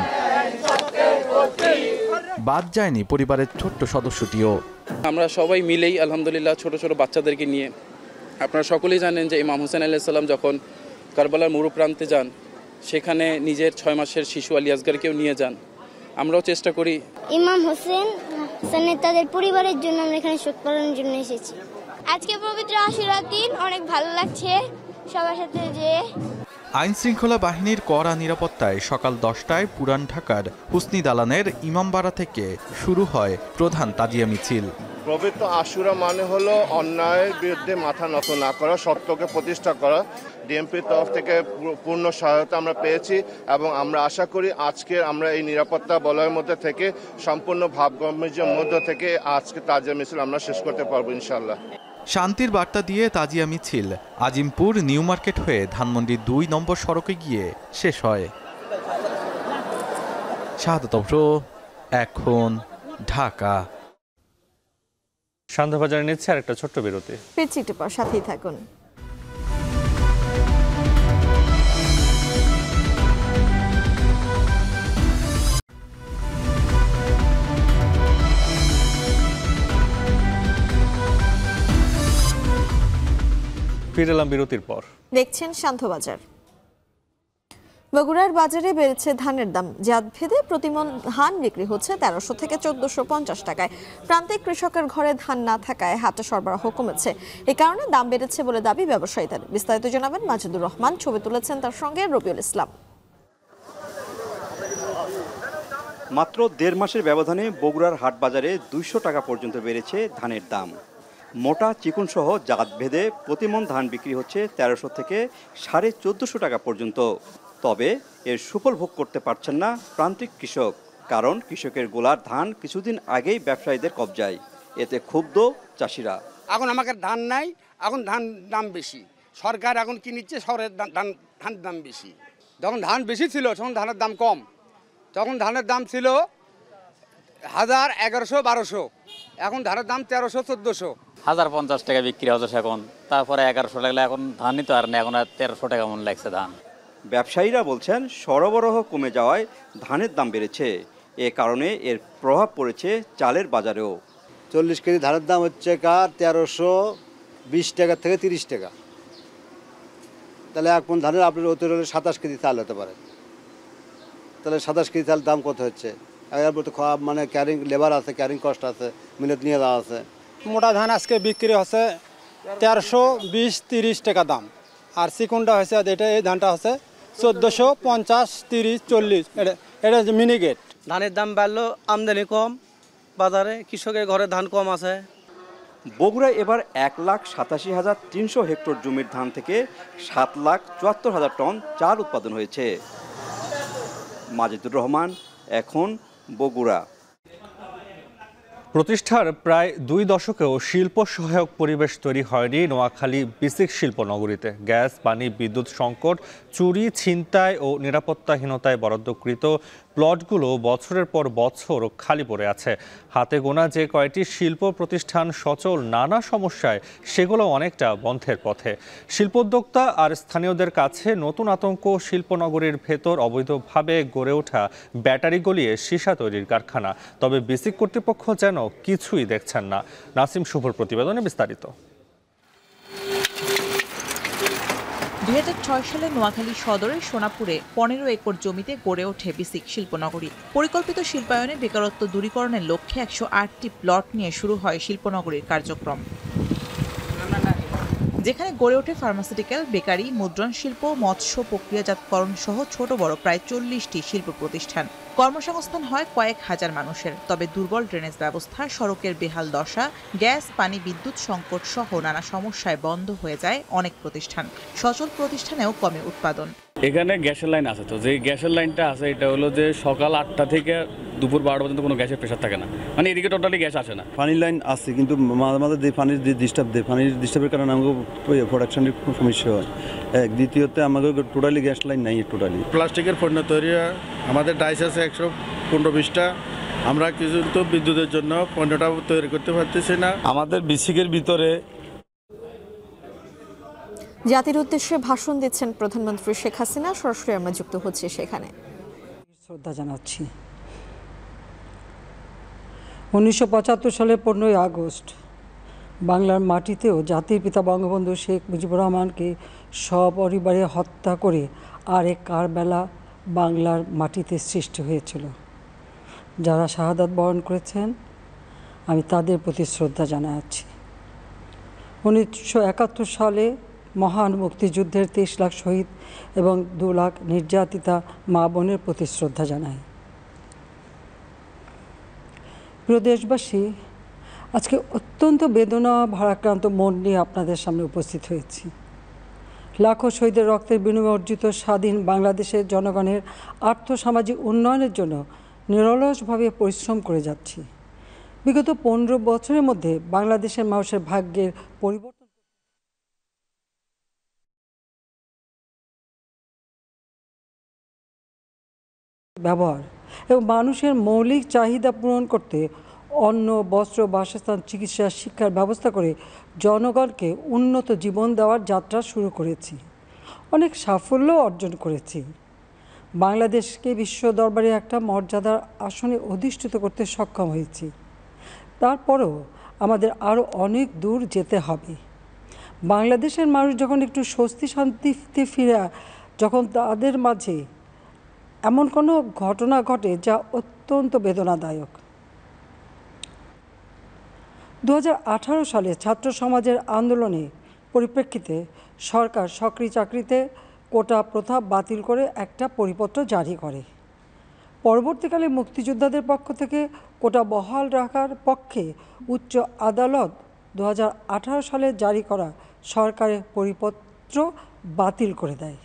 বাদ যায়নি পরিবারের ছোট্ট সদস্যটিও। আমরা সবাই মিলেই আলহামদুলিল্লাহ ছোট ছোট বাচ্চাদেরকে নিয়ে, আপনারা সকলেই জানেন যে ইমাম হোসেন আলাইহিস সালাম যখন কারবালার মরু প্রান্তে যান সেখানে নিজের 6 মাসের শিশু আলী আসগরকেও নিয়ে যান। আমরাও চেষ্টা করি ইমাম হোসেন তাদের পরিবারের জন্য আমরা এখানে শোক পালনের জন্য এসেছি। আজকে পবিত্র আশুরার দিন, অনেক ভালো লাগছে সবার সাথে যে। আইন শৃঙ্খলা বাহিনীর কড়া নিরাপত্তায় সকাল 10টায় পুরান ঢাকার হুসনি দালানের ইমামবাড়া থেকে শুরু হয় প্রধান তাজিয়া মিছিল। পবিত্র আশুরা মানে হলো অন্যায়ের বিরুদ্ধে মাথা নত না করা, সত্যকে প্রতিষ্ঠা করা। ডিএমপির তরফ থেকে পূর্ণ সহায়তা আমরা পেয়েছি এবং আমরা আশা করি আজকে আমরা এই নিরাপত্তা বলয়ের মধ্যে থেকে সম্পূর্ণ ভাবগম্ভীর্যের মধ্যে থেকে আজকে তাজিয়া মিছিল আমরা শেষ করতে পারবো ইনশাআল্লাহ। শান্তির বার্তা দিয়ে তাজিয়া মিছিল আজিমপুর নিউ মার্কেট হয়ে ধানমন্ডি 2 নম্বর সড়কে গিয়ে শেষ হয়। শাহাদাত অফর, এখন ঢাকা। সন্ধ্যাবাজারে নিচ্ছে আর একটা ছোট্ট বিরতি। পেছি টিপার সাথেই থাকুন। ফিরে এলাম বিরতির পর। দেখছেন শান্তবাজার। বগুড়ার বাজারে বেড়েছে ধানের দাম। জাত ভেদে প্রতিমণ ধান বিক্রি হচ্ছে 1300 থেকে 1450 টাকায়। প্রান্তিক কৃষকের ঘরে ধান না থাকায় হাটে সরবরাহ কমেছে, এই কারণে দাম বেড়েছে বলে দাবি ব্যবসায়ীদের। বিস্তারিত জানাবেন মাজিদুর রহমান, ছবি তুলেছেন তার সঙ্গে রবিউল ইসলাম। মাত্র 1.5 মাসের ব্যবধানে বগুড়ার হাট বাজারে 200 টাকা পর্যন্ত বেড়েছে ধানের দাম। মোটা চিকুন সহ জাত ভেদে প্রতিমণ ধান বিক্রি হচ্ছে 1300 থেকে 1450 টাকা পর্যন্ত। তবে এর সুফল ভোগ করতে পারছেন না প্রান্তিক কৃষক, কারণ কৃষকের গোলার ধান কিছুদিন আগেই ব্যবসায়ীদের কবজায়। এতে ক্ষুব্ধ চাষিরা। এখন আমাদের ধান নাই, এখন ধান দাম বেশি, সরকার এখন কি নিচ্ছে, শহরের ধান দাম বেশি। যখন ধান বেশি ছিল তখন ধানের দাম কম, তখন ধানের দাম ছিল 1000, 1100, 1200, এখন ধানের দাম 1300, 1400। 1050 টাকা বিক্রি হচ্ছে এখন, তারপরে 1100 লাগলে এখন ধানই তো আর না, এখন 1300 টাকা মন লাগছে ধান। ব্যবসায়ীরা বলছেন সরবরাহ কমে যাওয়ায় ধানের দাম বেড়েছে, এ কারণে এর প্রভাব পড়েছে চালের বাজারেও। 40 কেজি ধানের দাম হচ্ছে 1320 টাকা থেকে 30 টাকা। তাহলে এক মণ ধানের আপনার অতি হলে 27 কেজি চাল হতে পারে। তাহলে 27 কেজি চাল দাম কত হচ্ছে? মানে ক্যারিং লেবার আছে, ক্যারিং কস্ট আছে, মিলেট নিয়ে যাওয়া আছে। মোটা ধান আজকে বিক্রি হচ্ছে 1320-30 টাকা দাম, আর চিকুনটা হচ্ছে এটা, এই ধানটা হচ্ছে 1450, 30, 40। এটা হচ্ছে মিনিগেট। ধানের দাম বাড়লো, আমদানি কম, বাজারে কৃষকের ঘরে ধান কম আছে। বগুড়ায় এবার 1,87,300 হেক্টর জমির ধান থেকে 7,74,000 টন চাল উৎপাদন হয়েছে। মাজিদুর রহমান, এখন বগুড়া। প্রতিষ্ঠার প্রায় 2 দশকেও শিল্প সহায়ক পরিবেশ তৈরি হয়নি নোয়াখালী বিসিক শিল্পনগরীতে। গ্যাস, পানি, বিদ্যুৎ সংকট, চুরি, ছিনতাই ও নিরাপত্তাহীনতায় বরাদ্দকৃত প্লটগুলো বছরের পর বছর খালি পড়ে আছে। হাতে গোনা যে কয়টি শিল্প প্রতিষ্ঠান সচল নানা সমস্যায়, সেগুলো অনেকটা বন্ধের পথে। শিল্পোদ্যোক্তা আর স্থানীয়দের কাছে নতুন আতঙ্ক শিল্পনগরীর ভেতর অবৈধভাবে গড়ে ওঠা ব্যাটারি গলিয়ে সীসা তৈরির কারখানা। তবে বিসিক কর্তৃপক্ষ যেন কিছুই দেখছেন না। নাসিম শুভর প্রতিবেদনে বিস্তারিত। 2006 সালে নোয়াখালী সদরের সোনাপুরে 15 একর জমিতে গড়ে ওঠে বিসিক শিল্পনগরী। পরিকল্পিত শিল্পায়নে বেকারত্ব দূরীকরণের লক্ষ্যে 108টি প্লট নিয়ে শুরু হয় শিল্পনগরীর কার্যক্রম। যেখানে গড়ে ওঠে ফার্মাসিউটিক্যাল, বেকারি, মুদ্রণ শিল্প, মৎস্য প্রক্রিয়াজাতকরণ সহ ছোট বড় প্রায় 40টি শিল্প প্রতিষ্ঠান। কর্মসংস্থান হয় কয়েক হাজার মানুষের। তবে দুর্বল ড্রেনেজ ব্যবস্থা, সড়কের বেহাল দশা, গ্যাস, পানি, বিদ্যুৎ সংকট সহ নানা সমস্যায় বন্ধ হয়ে যায় অনেক প্রতিষ্ঠান। সচল প্রতিষ্ঠানেও কমে উৎপাদন। এখানে গ্যাসের লাইন আছে, তো যে গ্যাসের লাইনটা আছে এটা হলো যে সকাল 8টা থেকে দুপুর 12টা পর্যন্ত কোনো গ্যাসের প্রেশার থাকে না, মানে এদিকে টোটালি গ্যাস আসে না। পানির লাইন আছে কিন্তু মাঝে মাঝে যে পানির যে পানির ডিস্টার্বের কারণে আমাকে প্রোডাকশনের খুব সমস্যা হয়। দ্বিতীয়ত আমাকে টোটালি গ্যাস লাইন নাই। টোটালি প্লাস্টিকের পণ্য তৈরি হয়, আমাদের ডাইস আছে 115-20টা। আমরা কিছু তো বিদ্যুতের জন্য পণ্যটা তৈরি করতে পারতেছি না। আমাদের বিসিকের ভিতরে জাতির উদ্দেশ্যে ভাষণ দিচ্ছেন প্রধানমন্ত্রী শেখ হাসিনা। সরাসরি আমরা যুক্ত হচ্ছি সেখানে। শ্রদ্ধা জানাচ্ছি। 1975 সালের 15ই আগস্ট বাংলার মাটিতেও জাতির পিতা বঙ্গবন্ধু শেখ মুজিবুর রহমানকে সপরিবারে হত্যা করে আরেক কারবালা বাংলার মাটিতে সৃষ্টি হয়েছিল। যারা শাহাদাত বরণ করেছেন আমি তাদের প্রতি শ্রদ্ধা জানাচ্ছি। 1971 সালে মহান মুক্তিযুদ্ধের 23 লাখ শহীদ এবং 2 লাখ নির্যাতিতা মা বোনের প্রতি শ্রদ্ধা জানাই। প্রিয় দেশবাসী, আজকে অত্যন্ত বেদনা ভারাক্রান্ত মন নিয়ে আপনাদের সামনে উপস্থিত হয়েছি। লাখো শহীদের রক্তের বিনিময়ে অর্জিত স্বাধীন বাংলাদেশের জনগণের আর্থসামাজিক উন্নয়নের জন্য নিরলসভাবে পরিশ্রম করে যাচ্ছি। বিগত 15 বছরের মধ্যে বাংলাদেশের মানুষের ভাগ্যের পরিবর্তন ব্যবহার এবং মানুষের মৌলিক চাহিদা পূরণ করতে অন্ন, বস্ত্র, বাসস্থান, চিকিৎসা, শিক্ষার ব্যবস্থা করে জনগণকে উন্নত জীবন দেওয়ার যাত্রা শুরু করেছি। অনেক সাফল্য অর্জন করেছি। বাংলাদেশকে বিশ্ব দরবারে একটা মর্যাদার আসনে অধিষ্ঠিত করতে সক্ষম হয়েছি। তারপরেও আমাদের আরও অনেক দূর যেতে হবে। বাংলাদেশের মানুষ যখন একটু স্বস্তি শান্তিতে ফিরে, যখন তাদের মাঝে এমন কোনো ঘটনা ঘটে যা অত্যন্ত বেদনাদায়ক। 2018 সালে ছাত্র সমাজের আন্দোলনে পরিপ্রেক্ষিতে সরকার সরকারি চাকরিতে কোটা প্রথা বাতিল করে একটা পরিপত্র জারি করে। পরবর্তীকালে মুক্তিযোদ্ধাদের পক্ষ থেকে কোটা বহাল রাখার পক্ষে উচ্চ আদালত 2018 সালে জারি করা সরকারের পরিপত্র বাতিল করে দেয়।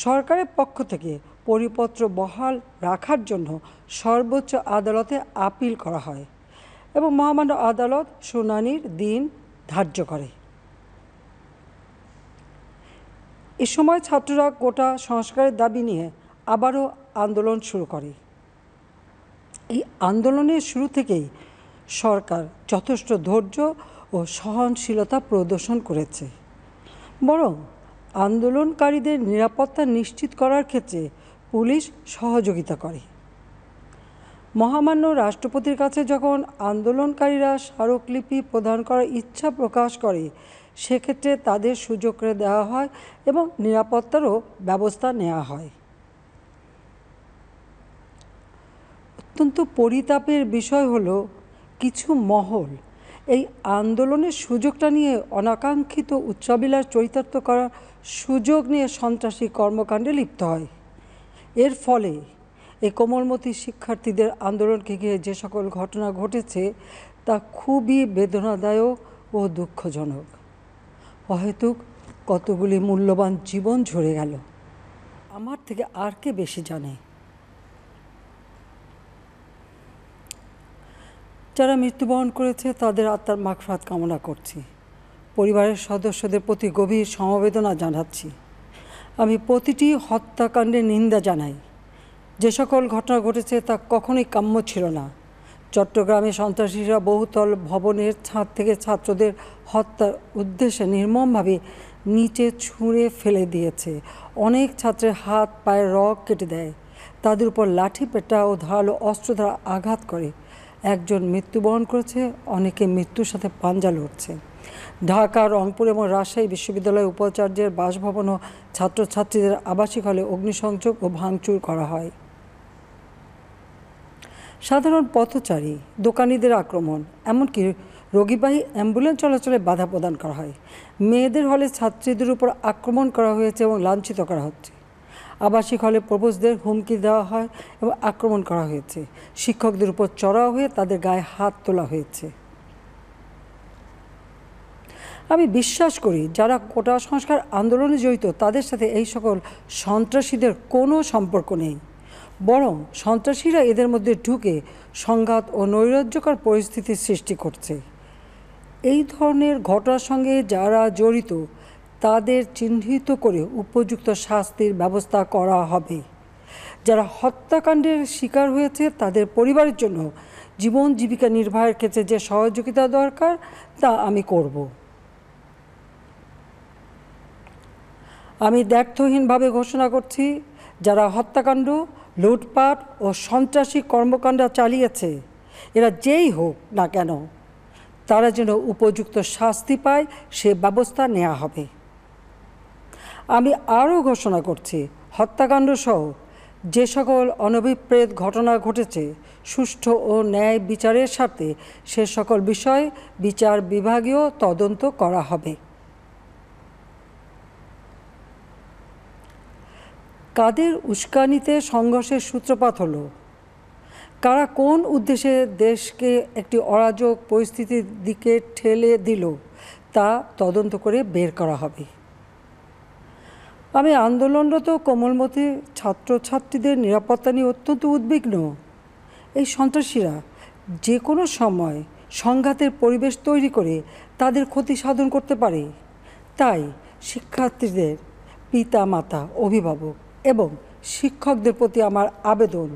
সরকারের পক্ষ থেকে পরিপত্র বহাল রাখার জন্য সর্বোচ্চ আদালতে আপিল করা হয় এবং মহামান্য আদালত শুনানির দিন ধার্য করে। এ সময় ছাত্ররা কোটা সংস্কারের দাবি নিয়ে আবারও আন্দোলন শুরু করে। এই আন্দোলনের শুরু থেকেই সরকার যথেষ্ট ধৈর্য ও সহনশীলতা প্রদর্শন করেছে, বরং আন্দোলনকারীদের নিরাপত্তা নিশ্চিত করার ক্ষেত্রে পুলিশ সহযোগিতা করে। মহামান্য রাষ্ট্রপতির কাছে যখন আন্দোলনকারীরা স্মারকলিপি প্রদান করার ইচ্ছা প্রকাশ করে, সেক্ষেত্রে তাদের সুযোগ করে দেওয়া হয় এবং নিরাপত্তারও ব্যবস্থা নেওয়া হয়। অত্যন্ত পরিতাপের বিষয় হলো কিছু মহল এই আন্দোলনের সুযোগটা নিয়ে অনাকাঙ্ক্ষিত উচ্চাবিলাস চরিতার্থ করার সুযোগ নিয়ে সন্ত্রাসী কর্মকাণ্ডে লিপ্ত হয়। এর ফলে এই কোমলমতি শিক্ষার্থীদের আন্দোলনকে ঘিরে যে সকল ঘটনা ঘটেছে তা খুবই বেদনাদায়ক ও দুঃখজনক। অহেতুক কতগুলি মূল্যবান জীবন ঝরে গেল। আমার থেকে আর কে বেশি জানে? যারা মৃত্যুবরণ করেছে তাদের আত্মার মাগফিরাত কামনা করছি। পরিবারের সদস্যদের প্রতি গভীর সমবেদনা জানাচ্ছি। আমি প্রতিটি হত্যাকাণ্ডের নিন্দা জানাই। যে সকল ঘটনা ঘটেছে তা কখনোই কাম্য ছিল না। চট্টগ্রামে সন্ত্রাসীরা বহুতল ভবনের ছাদ থেকে ছাত্রদের হত্যার উদ্দেশ্যে নির্মমভাবে নিচে ছুঁড়ে ফেলে দিয়েছে। অনেক ছাত্রের হাত পায়ের রগ কেটে দেয়, তাদের উপর লাঠি পেটা ও ধারালো অস্ত্র দ্বারা আঘাত করে। একজন মৃত্যুবরণ করেছে, অনেকে মৃত্যুর সাথে পাঞ্জা লড়ছে। ঢাকা, রংপুর এবং রাজশাহী বিশ্ববিদ্যালয়ের উপাচার্যের বাসভবন ও ছাত্রছাত্রীদের আবাসিক হলে অগ্নিসংযোগ ও ভাঙচুর করা হয়। সাধারণ পথচারী, দোকানিদের আক্রমণ, এমনকি রোগীবাহী অ্যাম্বুলেন্স চলাচলে বাধা প্রদান করা হয়। মেয়েদের হলে ছাত্রীদের উপর আক্রমণ করা হয়েছে এবং লাঞ্ছিত করা হচ্ছে। আবাসিক হলে প্রবোজদের হুমকি দেওয়া হয় এবং আক্রমণ করা হয়েছে। শিক্ষকদের উপর চড়াও হয়ে তাদের গায়ে হাত তোলা হয়েছে। আমি বিশ্বাস করি যারা কোটা সংস্কার আন্দোলনে জড়িত তাদের সাথে এই সকল সন্ত্রাসীদের কোনো সম্পর্ক নেই, বরং সন্ত্রাসীরা এদের মধ্যে ঢুকে সংঘাত ও নৈরাজ্যকর পরিস্থিতির সৃষ্টি করছে। এই ধরনের ঘটনার সঙ্গে যারা জড়িত তাদের চিহ্নিত করে উপযুক্ত শাস্তির ব্যবস্থা করা হবে। যারা হত্যাকাণ্ডের শিকার হয়েছে তাদের পরিবারের জন্য জীবন জীবিকা নির্বাহের ক্ষেত্রে যে সহযোগিতা দরকার তা আমি করব। আমি দ্ব্যর্থহীনভাবে ঘোষণা করছি, যারা হত্যাকাণ্ড, লুটপাট ও সন্ত্রাসী কর্মকাণ্ড চালিয়েছে, এরা যেই হোক না কেন, তারা যেন উপযুক্ত শাস্তি পায় সে ব্যবস্থা নেওয়া হবে। আমি আরও ঘোষণা করছি, হত্যাকাণ্ড সহ যে সকল অনভিপ্রেত ঘটনা ঘটেছে সুষ্ঠু ও ন্যায় বিচারের স্বার্থে সে সকল বিষয় বিচার বিভাগীয় তদন্ত করা হবে। কাদের উস্কানিতে সংঘর্ষের সূত্রপাত হলো, কারা কোন উদ্দেশ্যে দেশকে একটি অরাজক পরিস্থিতির দিকে ঠেলে দিল তা তদন্ত করে বের করা হবে। আমি আন্দোলনরত কোমলমতি ছাত্রছাত্রীদের নিরাপত্তা নিয়ে অত্যন্ত উদ্বিগ্ন। এই সন্ত্রাসীরা যে কোনো সময় সংঘাতের পরিবেশ তৈরি করে তাদের ক্ষতি সাধন করতে পারে। তাই শিক্ষার্থীদের পিতা মাতা, অভিভাবক এবং শিক্ষকদের প্রতি আমার আবেদন,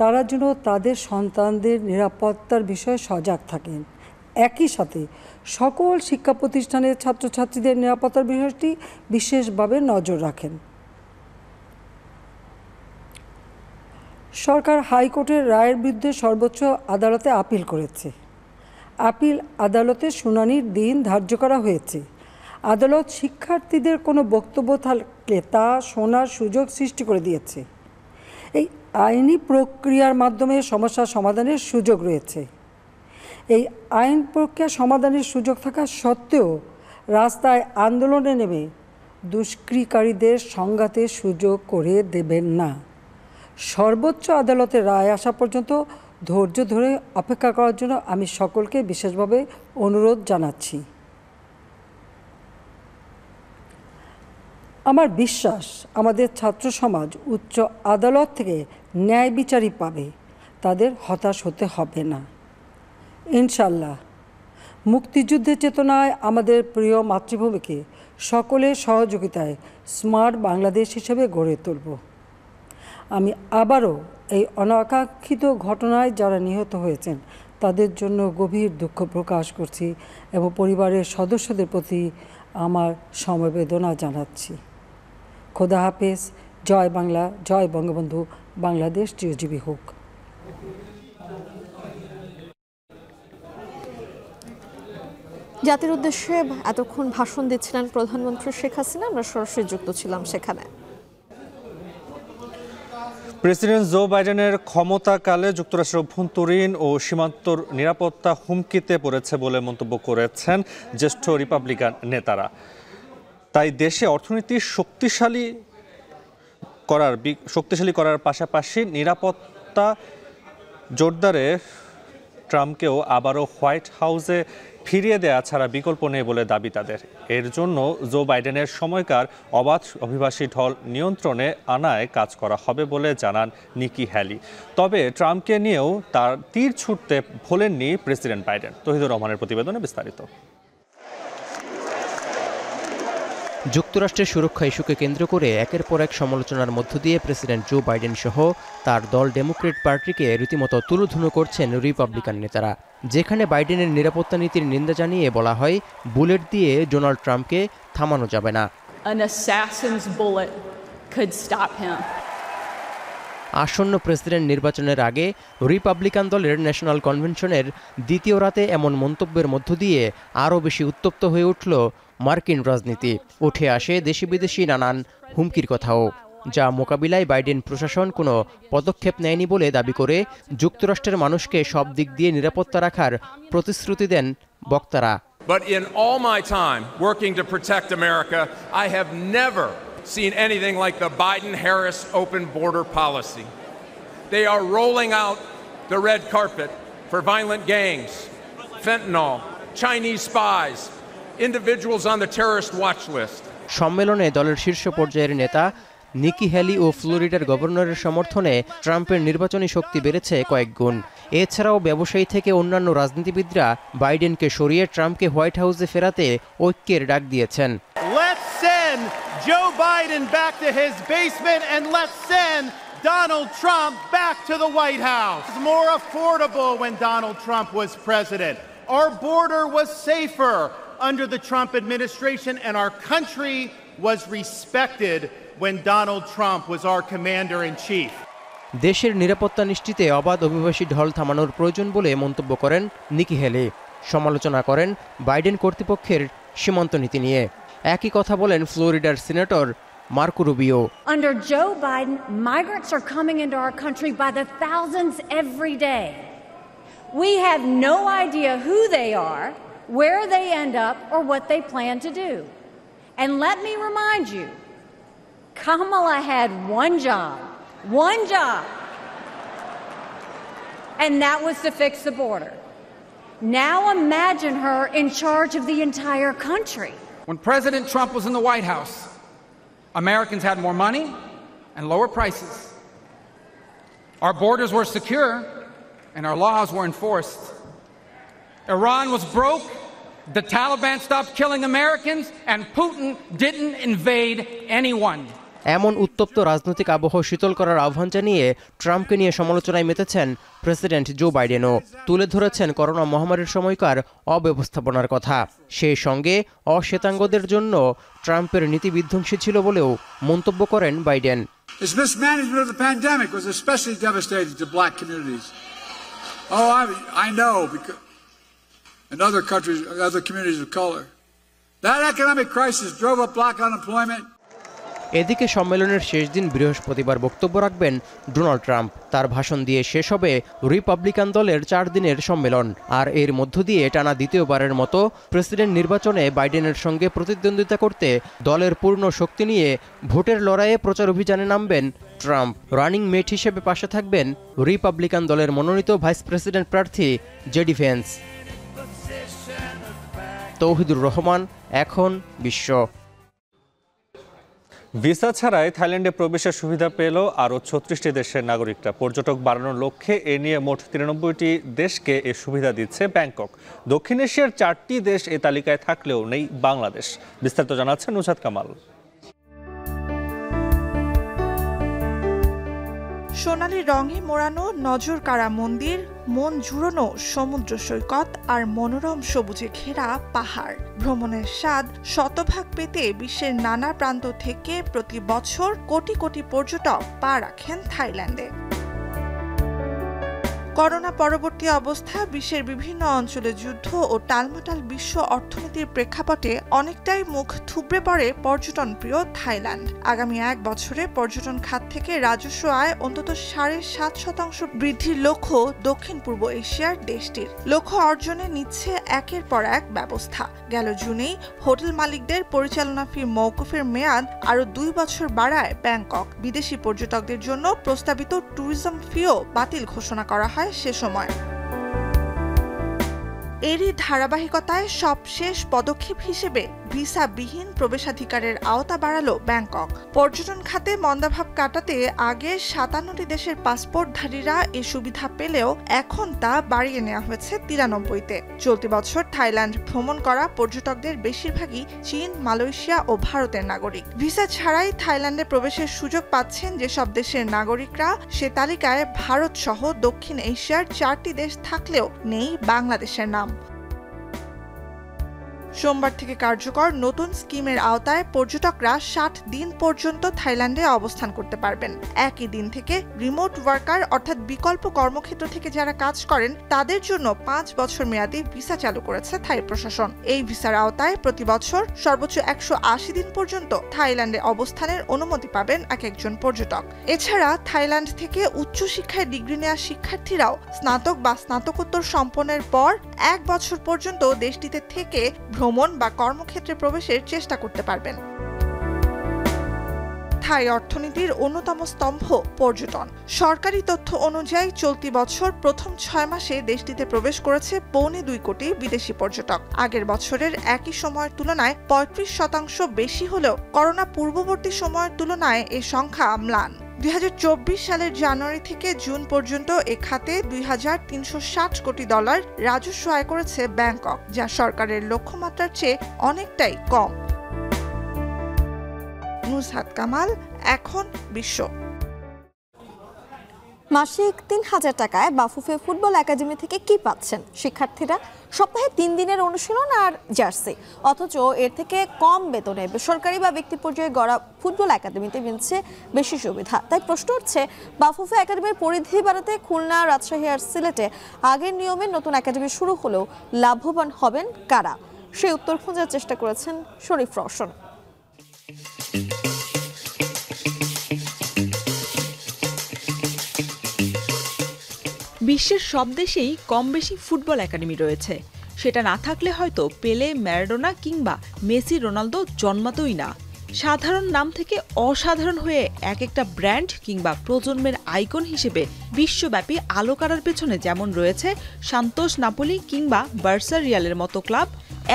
তারা যেন তাদের সন্তানদের নিরাপত্তার বিষয়ে সজাগ থাকেন। একই সাথে সকল শিক্ষা প্রতিষ্ঠানের ছাত্রছাত্রীদের নিরাপত্তার বিষয়টি বিশেষভাবে নজর রাখেন। সরকার হাইকোর্টের রায়ের বিরুদ্ধে সর্বোচ্চ আদালতে আপিল করেছে। আপিল আদালতে শুনানির দিন ধার্য করা হয়েছে। আদালত শিক্ষার্থীদের কোনো বক্তব্য থাকলে তা শোনার সুযোগ সৃষ্টি করে দিয়েছে। এই আইনি প্রক্রিয়ার মাধ্যমে সমস্যা সমাধানের সুযোগ রয়েছে। এই আইন প্রক্রিয়া সমাধানের সুযোগ থাকা সত্ত্বেও রাস্তায় আন্দোলনে নেমে দুষ্কৃতিকারীদের সংঘাতের সুযোগ করে দেবেন না। সর্বোচ্চ আদালতের রায় আসা পর্যন্ত ধৈর্য ধরে অপেক্ষা করার জন্য আমি সকলকে বিশেষভাবে অনুরোধ জানাচ্ছি। আমার বিশ্বাস আমাদের ছাত্র সমাজ উচ্চ আদালত থেকে ন্যায় বিচারই পাবে, তাদের হতাশ হতে হবে না। ইনশাল্লাহ মুক্তিযুদ্ধের চেতনায় আমাদের প্রিয় মাতৃভূমিকে সকলের সহযোগিতায় স্মার্ট বাংলাদেশ হিসেবে গড়ে তুলব। আমি আবারও এই অনাকাঙ্ক্ষিত ঘটনায় যারা নিহত হয়েছেন তাদের জন্য গভীর দুঃখ প্রকাশ করছি এবং পরিবারের সদস্যদের প্রতি আমার সমবেদনা জানাচ্ছি। খোদা হাফেজ। জয় বাংলা, জয় বঙ্গবন্ধু, বাংলাদেশ চিরজীবী হোক। জাতির উদ্দেশ্যে এতক্ষণ ভাষণ দিচ্ছিলেন প্রধানমন্ত্রী শেখ হাসিনা। আমরা সরাসরি যুক্ত ছিলাম সেখানে। প্রেসিডেন্ট জো বাইডেনের ক্ষমতাকালে যুক্তরাষ্ট্রের অভ্যন্তরীণ ও সীমান্তর নিরাপত্তা হুমকিতে পড়েছে বলে মন্তব্য করেছেন জ্যেষ্ঠ রিপাবলিকান নেতারা। তাই দেশে অর্থনীতি শক্তিশালী করার পাশাপাশি নিরাপত্তা জোরদারে ট্রাম্পকেও আবারও হোয়াইট হাউসে ফিরিয়ে দেয়া ছাড়া বিকল্প নেই বলে দাবি তাদের। এর জন্য জো বাইডেনের সময়কার অবাধ অভিবাসী ঢল নিয়ন্ত্রণে আনায় কাজ করা হবে বলে জানান নিকি হ্যালি। তবে ট্রাম্পকে নিয়েও তার তীর ছুটতে ভোলেননি প্রেসিডেন্ট বাইডেন। তহিদুর রহমানের প্রতিবেদনে বিস্তারিত। যুক্তরাষ্ট্রের সুরক্ষা ইস্যুকে কেন্দ্র করে একের পর এক সমালোচনার মধ্য দিয়ে প্রেসিডেন্ট জো বাইডেন সহ তার দল ডেমোক্রেট পার্টিকে রীতিমতো তুলোধুনো করছেন রিপাবলিকান নেতারা। যেখানে বাইডেনের নিরাপত্তা নীতির নিন্দা জানিয়ে বলা হয়, বুলেট দিয়ে ডোনাল্ড ট্রাম্পকে থামানো যাবে না। আসন্ন প্রেসিডেন্ট নির্বাচনের আগে রিপাবলিকান দলের ন্যাশনাল কনভেনশনের দ্বিতীয় রাতে এমন মন্তব্যের মধ্য দিয়ে আরও বেশি উত্তপ্ত হয়ে উঠল মার্কিন রাজনীতি। উঠে আসে দেশি বিদেশি নানান হুমকির কথাও, যা মোকাবিলায় বাইডেন প্রশাসন কোনো পদক্ষেপ নেয়নি বলে দাবি করে যুক্তরাষ্ট্রের মানুষকে সব দিক দিয়ে নিরাপত্তা রাখার প্রতিশ্রুতি দেন বক্তারা। But in all my time working to protect America, I have never seen anything like the Biden-Harris open border policy. They are rolling out the red carpet for violent gangs, fentanyl, Chinese spies, individuals on the terrorist watch list. সম্মেলনে দলের শীর্ষ পর্যায়ের নেতা নিকি হেলি ও ফ্লোরিডার গভর্নরের সমর্থনে ট্রাম্পের নির্বাচনী শক্তি বেড়েছে কয়েক গুণ। এছাড়াও ব্যবসায়ী থেকে অন্যান্য রাজনীতিবিদরা বাইডেনকে সরিয়ে ট্রাম্পকে হোয়াইট হাউসে ফেরাতে ঐক্যের ডাক দিয়েছেন। Let's send Joe Biden back to his basement and let's send Donald Trump back to the White House. It was more affordable when Donald Trump was president. Our border was safer under the Trump administration and our country was respected when Donald Trump was our commander-in-chief. দেশের নিরাপত্তা নিশ্চিতে অবাধ অভিবাসী ঢল থামানোর প্রয়োজন বলে মন্তব্য করেন নিকি হেলি। সমালোচনা করেন বাইডেন কর্তৃপক্ষের সীমান্ত নীতি নিয়ে। একই কথা বলেন ফ্লোরিডার senator Marco Rubio. Under Joe Biden, migrants are coming into our country by the thousands every day. We have no idea who they are, where they end up, or what they plan to do. And let me remind you, Kamala had one job, and that was to fix the border. Now imagine her in charge of the entire country. When President Trump was in the White House, Americans had more money and lower prices. Our borders were secure and our laws were enforced. Iran was broke, the Taliban stopped killing Americans, and Putin didn't invade anyone. এমন উত্তপ্ত রাজনৈতিক আবহ শীতল করার আহ্বান জানিয়ে ট্রাম্পকে নিয়ে সমালোচনায় মেতেছেন প্রেসিডেন্ট জো বাইডেনও। তুলে ধরেছেন করোনা মহামারীর সময়কার অব্যবস্থাপনার কথা। সেই সঙ্গে অশ্বেতাঙ্গদের জন্য ট্রাম্পের নীতি বিধ্বংসী ছিল বলেও মন্তব্য করেন Biden. His mismanagement of the pandemic was especially devastating to black communities. Oh, I know, because in other countries, other communities of color. That economic crisis drove up black unemployment. এদিকে সম্মেলনের শেষ দিন বৃহস্পতিবার বক্তব্য রাখবেন ডোনাল্ড ট্রাম্প। তার ভাষণ দিয়ে শেষ হবে রিপাবলিকান দলের 4 দিনের সম্মেলন। আর এর মধ্য দিয়ে টানা দ্বিতীয়বারের মতো প্রেসিডেন্ট নির্বাচনে বাইডেনের সঙ্গে প্রতিদ্বন্দ্বিতা করতে দলের পূর্ণ শক্তি নিয়ে ভোটের লড়াইয়ে প্রচার অভিযানে নামবেন ট্রাম্প। রানিং মেট হিসেবে পাশে থাকবেন রিপাবলিকান দলের মনোনীত ভাইস প্রেসিডেন্ট প্রার্থী জেডি ভেন্স। তৌহিদুর রহমান, এখন বিশ্ব। ভিসা ছাড়াই থাইল্যান্ডে প্রবেশের সুবিধা পেল আরও 36টি দেশের নাগরিকরা। পর্যটক বাড়ানোর লক্ষ্যে এ নিয়ে মোট 93টি দেশকে এ সুবিধা দিচ্ছে ব্যাংকক। দক্ষিণ এশিয়ার 4টি দেশ এ তালিকায় থাকলেও নেই বাংলাদেশ। বিস্তারিত জানাচ্ছেন নুসাদ কামাল। সোনালী রঙে মোড়ানো নজর কাড়া মন্দির, মন জুড়োনো সমুদ্র সৈকত আর মনোরম সবুজে ঘেরা পাহাড়। ভ্রমণের স্বাদ শতভাগ পেতে বিশ্বের নানা প্রান্ত থেকে প্রতি বছর কোটি কোটি পর্যটক পা রাখেন থাইল্যান্ডে। করোনা পরবর্তী অবস্থা, বিশ্বের বিভিন্ন অঞ্চলে যুদ্ধ ও টালমাটাল বিশ্ব অর্থনীতির প্রেক্ষাপটে অনেকটাই মুখ থুবড়ে পড়ে পর্যটন প্রিয় থাইল্যান্ড। আগামী 1 বছরে পর্যটন খাত থেকে রাজস্ব আয় অন্তত 7.5% বৃদ্ধির লক্ষ্য দক্ষিণ পূর্ব এশিয়ার দেশটির। লক্ষ্য অর্জনে নিচ্ছে একের পর এক ব্যবস্থা। গেল জুনেই হোটেল মালিকদের পরিচালনা ফি মওকুফের মেয়াদ আরও 2 বছর বাড়ায় ব্যাংকক। বিদেশি পর্যটকদের জন্য প্রস্তাবিত ট্যুরিজম ফিও বাতিল ঘোষণা করা হয় সে সময়। এরই ধারাবাহিকতায় সবশেষ পদক্ষেপ হিসেবে ভিসাবিহীন প্রবেশাধিকারের আওতা বাড়ালো ব্যাংকক। পর্যটন খাতে মন্দাভাব কাটাতে আগে 57টি দেশের পাসপোর্টধারীরা এ সুবিধা পেলেও এখন তা বাড়িয়ে নেওয়া হয়েছে 93তে। চলতি বছর থাইল্যান্ড ভ্রমণ করা পর্যটকদের বেশিরভাগই চীন, মালয়েশিয়া ও ভারতের নাগরিক। ভিসা ছাড়াই থাইল্যান্ডে প্রবেশের সুযোগ পাচ্ছেন যেসব দেশের নাগরিকরা, সে তালিকায় ভারত সহ দক্ষিণ এশিয়ার 4টি দেশ থাকলেও নেই বাংলাদেশের নাম। সোমবার থেকে কার্যকর নতুন স্কিমের আওতায় পর্যটকরা 60 দিন পর্যন্ত থাইল্যান্ডে অবস্থান করতে পারবেন। একই দিন থেকে রিমোট ওয়ার্কার অর্থাৎ বিকল্প কর্মক্ষেত্র থেকে যারা কাজ করেন তাদের জন্য 5 বছর মেয়াদী ভিসা চালু করেছে থাই প্রশাসন। এই ভিসার আওতায় প্রতি বছর সর্বোচ্চ 180 দিন পর্যন্ত থাইল্যান্ডে অবস্থানের অনুমতি পাবেন একজন পর্যটক। এছাড়া থাইল্যান্ড থেকে উচ্চশিক্ষায় ডিগ্রি নেওয়া শিক্ষার্থীরাও স্নাতক বা স্নাতকোত্তর সম্পন্নের পর 1 বছর পর্যন্ত দেশটিতে থেকে ভ্রমণ বা কর্মক্ষেত্রে প্রবেশের চেষ্টা করতে পারবেন। থাই অর্থনীতির অন্যতম স্তম্ভ পর্যটন। সরকারি তথ্য অনুযায়ী চলতি বছর প্রথম 6 মাসে দেশটিতে প্রবেশ করেছে 1.25 কোটি বিদেশি পর্যটক। আগের বছরের একই সময়ের তুলনায় 35% বেশি হলেও করোনা পূর্ববর্তী সময়ের তুলনায় এ সংখ্যা ম্লান। 2024 সালের জানুয়ারি থেকে জুন পর্যন্ত এ খাতে $2,360 কোটি রাজস্ব আয় করেছে ব্যাংকক, যা সরকারের লক্ষ্যমাত্রার চেয়ে অনেকটাই কম। নুসহাত কামাল, এখন বিশ্ব। মাসিক 3,000 টাকায় বাফুফে ফুটবল একাডেমি থেকে কি পাচ্ছেন শিক্ষার্থীরা? সপ্তাহে 3 দিনের অনুশীলন আর জার্সি, অথচ এর থেকে কম বেতনে বেসরকারি বা ব্যক্তি পর্যায়ে গড়া ফুটবল একাডেমিতে মিলছে বেশি সুবিধা। তাই প্রশ্ন উঠছে, বাফুফে একাডেমির পরিধি বাড়াতে খুলনা, রাজশাহী আর সিলেটে আগের নিয়মে নতুন একাডেমি শুরু হলেও লাভবান হবেন কারা? সেই উত্তর খোঁজার চেষ্টা করেছেন শরীফ রওশন। বিশ্বের সব দেশেই কম বেশি ফুটবল একাডেমি রয়েছে। সেটা না থাকলে হয়তো পেলে, ম্যারাডোনা কিংবা মেসি, রোনালদো জন্মাতই না। সাধারণ নাম থেকে অসাধারণ হয়ে এক একটা ব্র্যান্ড কিংবা প্রজন্মের আইকন হিসেবে বিশ্বব্যাপী আলো করার পেছনে যেমন রয়েছে সান্তোস, নাপোলি কিংবা বার্সা, রিয়ালের মতো ক্লাব,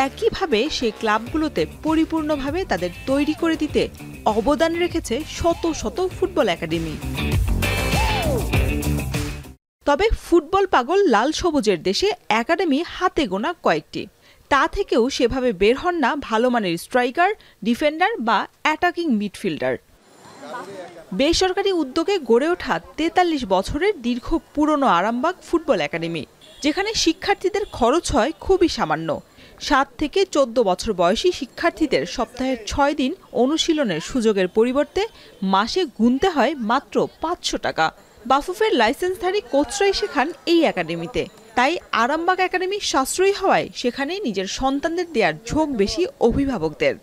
একইভাবে সেই ক্লাবগুলোতে পরিপূর্ণভাবে তাদের তৈরি করে দিতে অবদান রেখেছে শত শত ফুটবল একাডেমি। তবে ফুটবল পাগল লাল সবুজের দেশে একাডেমি হাতে গোনা কয়েকটি। তা থেকেও সেভাবে বের হন না ভালো মানের স্ট্রাইকার, ডিফেন্ডার বা অ্যাটাকিং মিডফিল্ডার। বেসরকারি উদ্যোগে গড়ে ওঠা 43 বছরের দীর্ঘ পুরনো আরামবাগ ফুটবল একাডেমি, যেখানে শিক্ষার্থীদের খরচ হয় খুবই সামান্য। 7 থেকে 14 বছর বয়সী শিক্ষার্থীদের সপ্তাহের 6 দিন অনুশীলনের সুযোগের পরিবর্তে মাসে গুনতে হয় মাত্র 500 টাকা। বাফুফের লাইসেন্সধারী কোচরাই শেখান এই একাডেমিতে। তাই আরামবাগ একাডেমি সাশ্রয়ী হওয়ায় সেখানেই নিজের সন্তানদের দেওয়ার ঝোঁক বেশি অভিভাবকদের।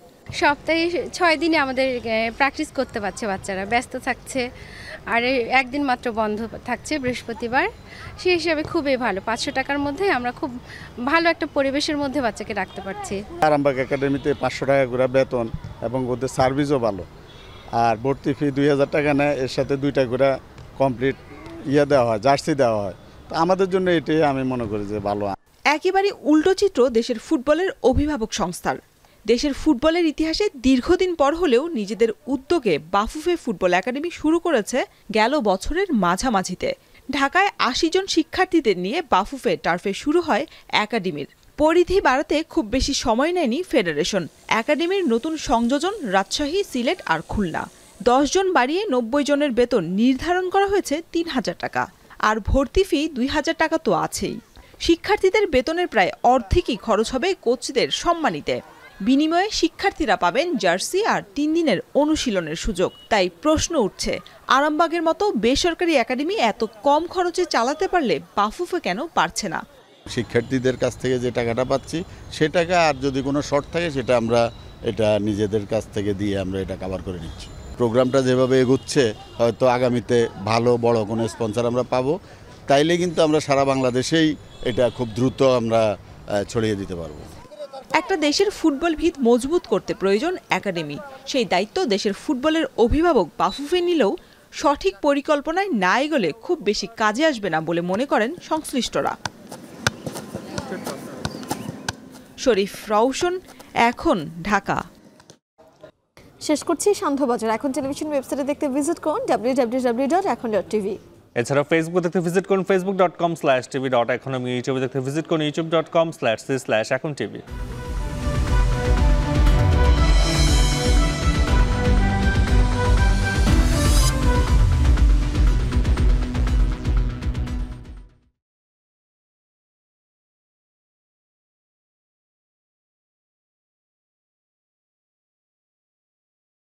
সপ্তাহে 6 দিনে আমাদের প্র্যাকটিস করতে পারছে বাচ্চারা, ব্যস্ত থাকছে। আর একদিন মাত্র বন্ধ থাকছে বৃহস্পতিবার। সেই হিসাবে খুবই ভালো, 500 টাকার মধ্যে আমরা খুব ভালো একটা পরিবেশের মধ্যে বাচ্চাকে রাখতে পারছি। আরামবাগ একাডেমিতে 500 টাকা করে বেতন এবং ওদের সার্ভিসও ভালো। আর ভর্তি ফি 2000 টাকা নেয়, এর সাথে 2টা করে কমপ্লিট দেওয়া হয়, জার্সি দেওয়া হয়। তো আমাদের জন্য এটাই আমি মনে করি যে ভালো। একেবারে উল্টো চিত্র দেশের ফুটবলের অভিভাবক সংস্থার। দেশের ফুটবলের ইতিহাসে দীর্ঘদিন পর হলেও নিজেদের উদ্যোগে বাফুফে ফুটবল একাডেমি শুরু করেছে গেল বছরের মাঝামাঝিতে। ঢাকায় 80 জন শিক্ষার্থীদের নিয়ে বাফুফে টার্ফে শুরু হয় একাডেমির। পরিধি বাড়াতে খুব বেশি সময় নেয়নি ফেডারেশন। একাডেমির নতুন সংযোজন রাজশাহী, সিলেট আর খুলনা। 10 জন বাড়িয়ে 90 জনের বেতন নির্ধারণ করা হয়েছে 3000 টাকা। আর ভর্তি ফি 2000 টাকা তো আছেই। শিক্ষার্থীদের বেতনের প্রায় অর্ধেকই খরচ হবে কোচদের সম্মানিতে। বিনিময়ে শিক্ষার্থীরা পাবেন জার্সি আর 3 দিনের অনুশীলনের সুযোগ। তাই প্রশ্ন উঠছে, আরামবাগের মতো বেসরকারি একাডেমি এত কম খরচে চালাতে পারলে বাফুফে কেন পারছে না? শিক্ষার্থীদের কাছ থেকে যে টাকাটা পাচ্ছি সে টাকা, আর যদি কোনো শর্ট থাকে সেটা আমরা এটা নিজেদের কাছ থেকে দিয়ে আমরা এটা কভার করে নিচ্ছি। প্রোগ্রামটা যেভাবে এগোচ্ছে হয়তো আগামীতে ভালো বড় কোনো স্পন্সর আমরা পাবো, তাইলে কিন্তু আমরা সারা বাংলাদেশেই এটা খুব দ্রুত আমরা ছড়িয়ে দিতে পারবো। একটা দেশের ফুটবল ভিত মজবুত করতে প্রয়োজন একাডেমি। সেই দায়িত্ব দেশের ফুটবলের অভিভাবক বাফুফে নিলেও সঠিক পরিকল্পনায় না এগোলে খুব বেশি কাজে আসবে না বলে মনে করেন সংশ্লিষ্টরা। শরীফ রওশন, এখন, ঢাকা। শেষ করছি সান্ধ্যবাজার। এখন টেলিভিশন ওয়েবসাইটে দেখতে ভিজিট করুন www.ekhon.tv। এছাড়া ফেসবুক দেখতে ভিজিট করুন facebook.com/tv.ekhon। ইউটিউবে দেখতে ভিজিট করুন youtube.com/c/ekhon tv।